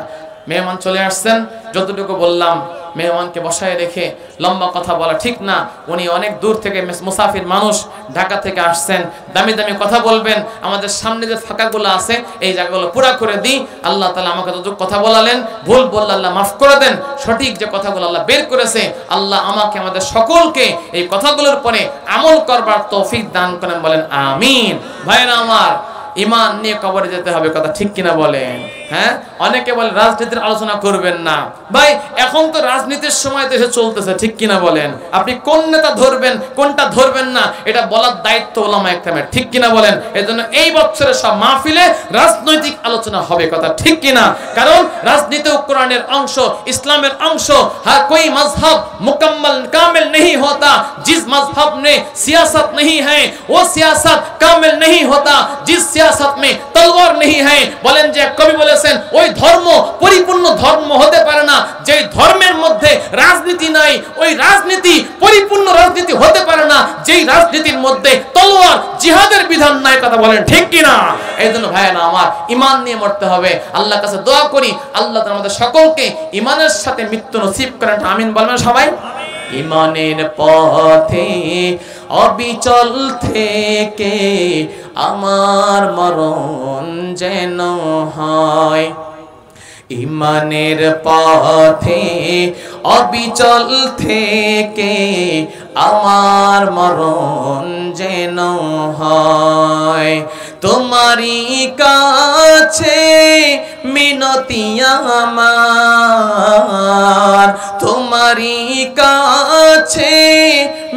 মেহমান চলে আসছেন, যতটুকু বললাম মেহমানকে বসায় রেখে লম্বা কথা বলা ঠিক না। উনি অনেক দূর থেকে মুসাফির মানুষ, ঢাকা থেকে আসছেন, দামি দামি কথা বলবেন। আমাদের সামনে যে ফাঁকাগুলো আছে এই জায়গাগুলো পুরা করে দিই। আল্লাহ তাআলা আমাকে যতটুকু কথা বলালেন, ভুল বললে আল্লাহ মাফ করে দেন, সঠিক যে কথাগুলো আল্লাহ বের করেছে আল্লাহ আমাকে আমাদের সকলকে এই কথাগুলোর পরে আমল করবার তৌফিক দান করেন, বলেন আমিন। ভাইরা আমার, ঈমান নিয়ে কবরে যেতে হবে, কথা ঠিক কিনা বলেন? হ্যাঁ, অনেকে বলে রাজনীতির আলোচনা করবেন না। ভাই, এখন তো রাজনীতির সময় দেশে চলতেছে, ঠিক কিনা বলেন? আপনি কোন নেতা ধরবেন কোনটা ধরবেন না এটা বলার দায়িত্ব উলামায়ে কেরামের, ঠিক কিনা বলেন? এজন্য এই বছরের সব মাহফিলে রাজনৈতিক আলোচনা হবে, কথা ঠিক কিনা? কারণ রাজনীতি কোরআনের অংশ, ইসলামের অংশ। হর कोई मजहब मुकम्मल कामिल नहीं होता जिस मजहब में सियासत नहीं है, वो सियासत कामिल नहीं होता जिस सियासत में तलवार नहीं है। বলেন যে কবি বলেছেন, ওই ধর্ম পরিপূর্ণ ধর্ম হতে পারে না যে ধর্মের মধ্যে রাজনীতি নাই, ওই রাজনীতি পরিপূর্ণ রাজনীতি হতে পারে না যেই রাজনীতির মধ্যে তলোয়ার জিহাদের বিধান নাই, কথা বলেন ঠিক কিনা? এইজন্য ভাইরা আমার, ঈমান নিয়ে মরতে হবে। আল্লাহর কাছে দোয়া করি আল্লাহ তাআলা আমাদের সকলকে ঈমানের সাথে মৃত্যু নসিব করেন, আমিন বলবেন সবাই? ঈমানের পথে অবিচল থেকে আমার মরণ যেন হয়, ঈমানের পথে অবিচল থেকে আমার মরণ যেন হয়। তোমারই কাছে মিনতি আমার, তোমারই কাছে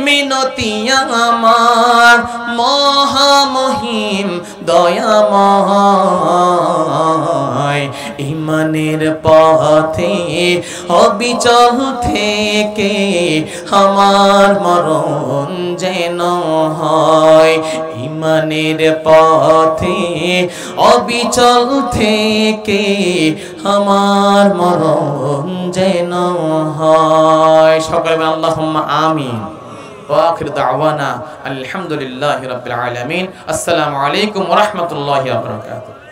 মিনতি আমার, মহামহিম দয়াময়। ঈমানের পথে অবিচল থেকে আমার মরণ যেন হয়, ঈমানের পথে অবিচল থেকে আমার মরণ যেন হয়। সকলে আল্লাহুম্মা আমিন। ওয়া আখিরু দাওয়ানা আলহামদুলিল্লাহি রাব্বিল আলামিন। আসসালামু আলাইকুম ওয়া রাহমাতুল্লাহি ওয়া বারাকাতুহু।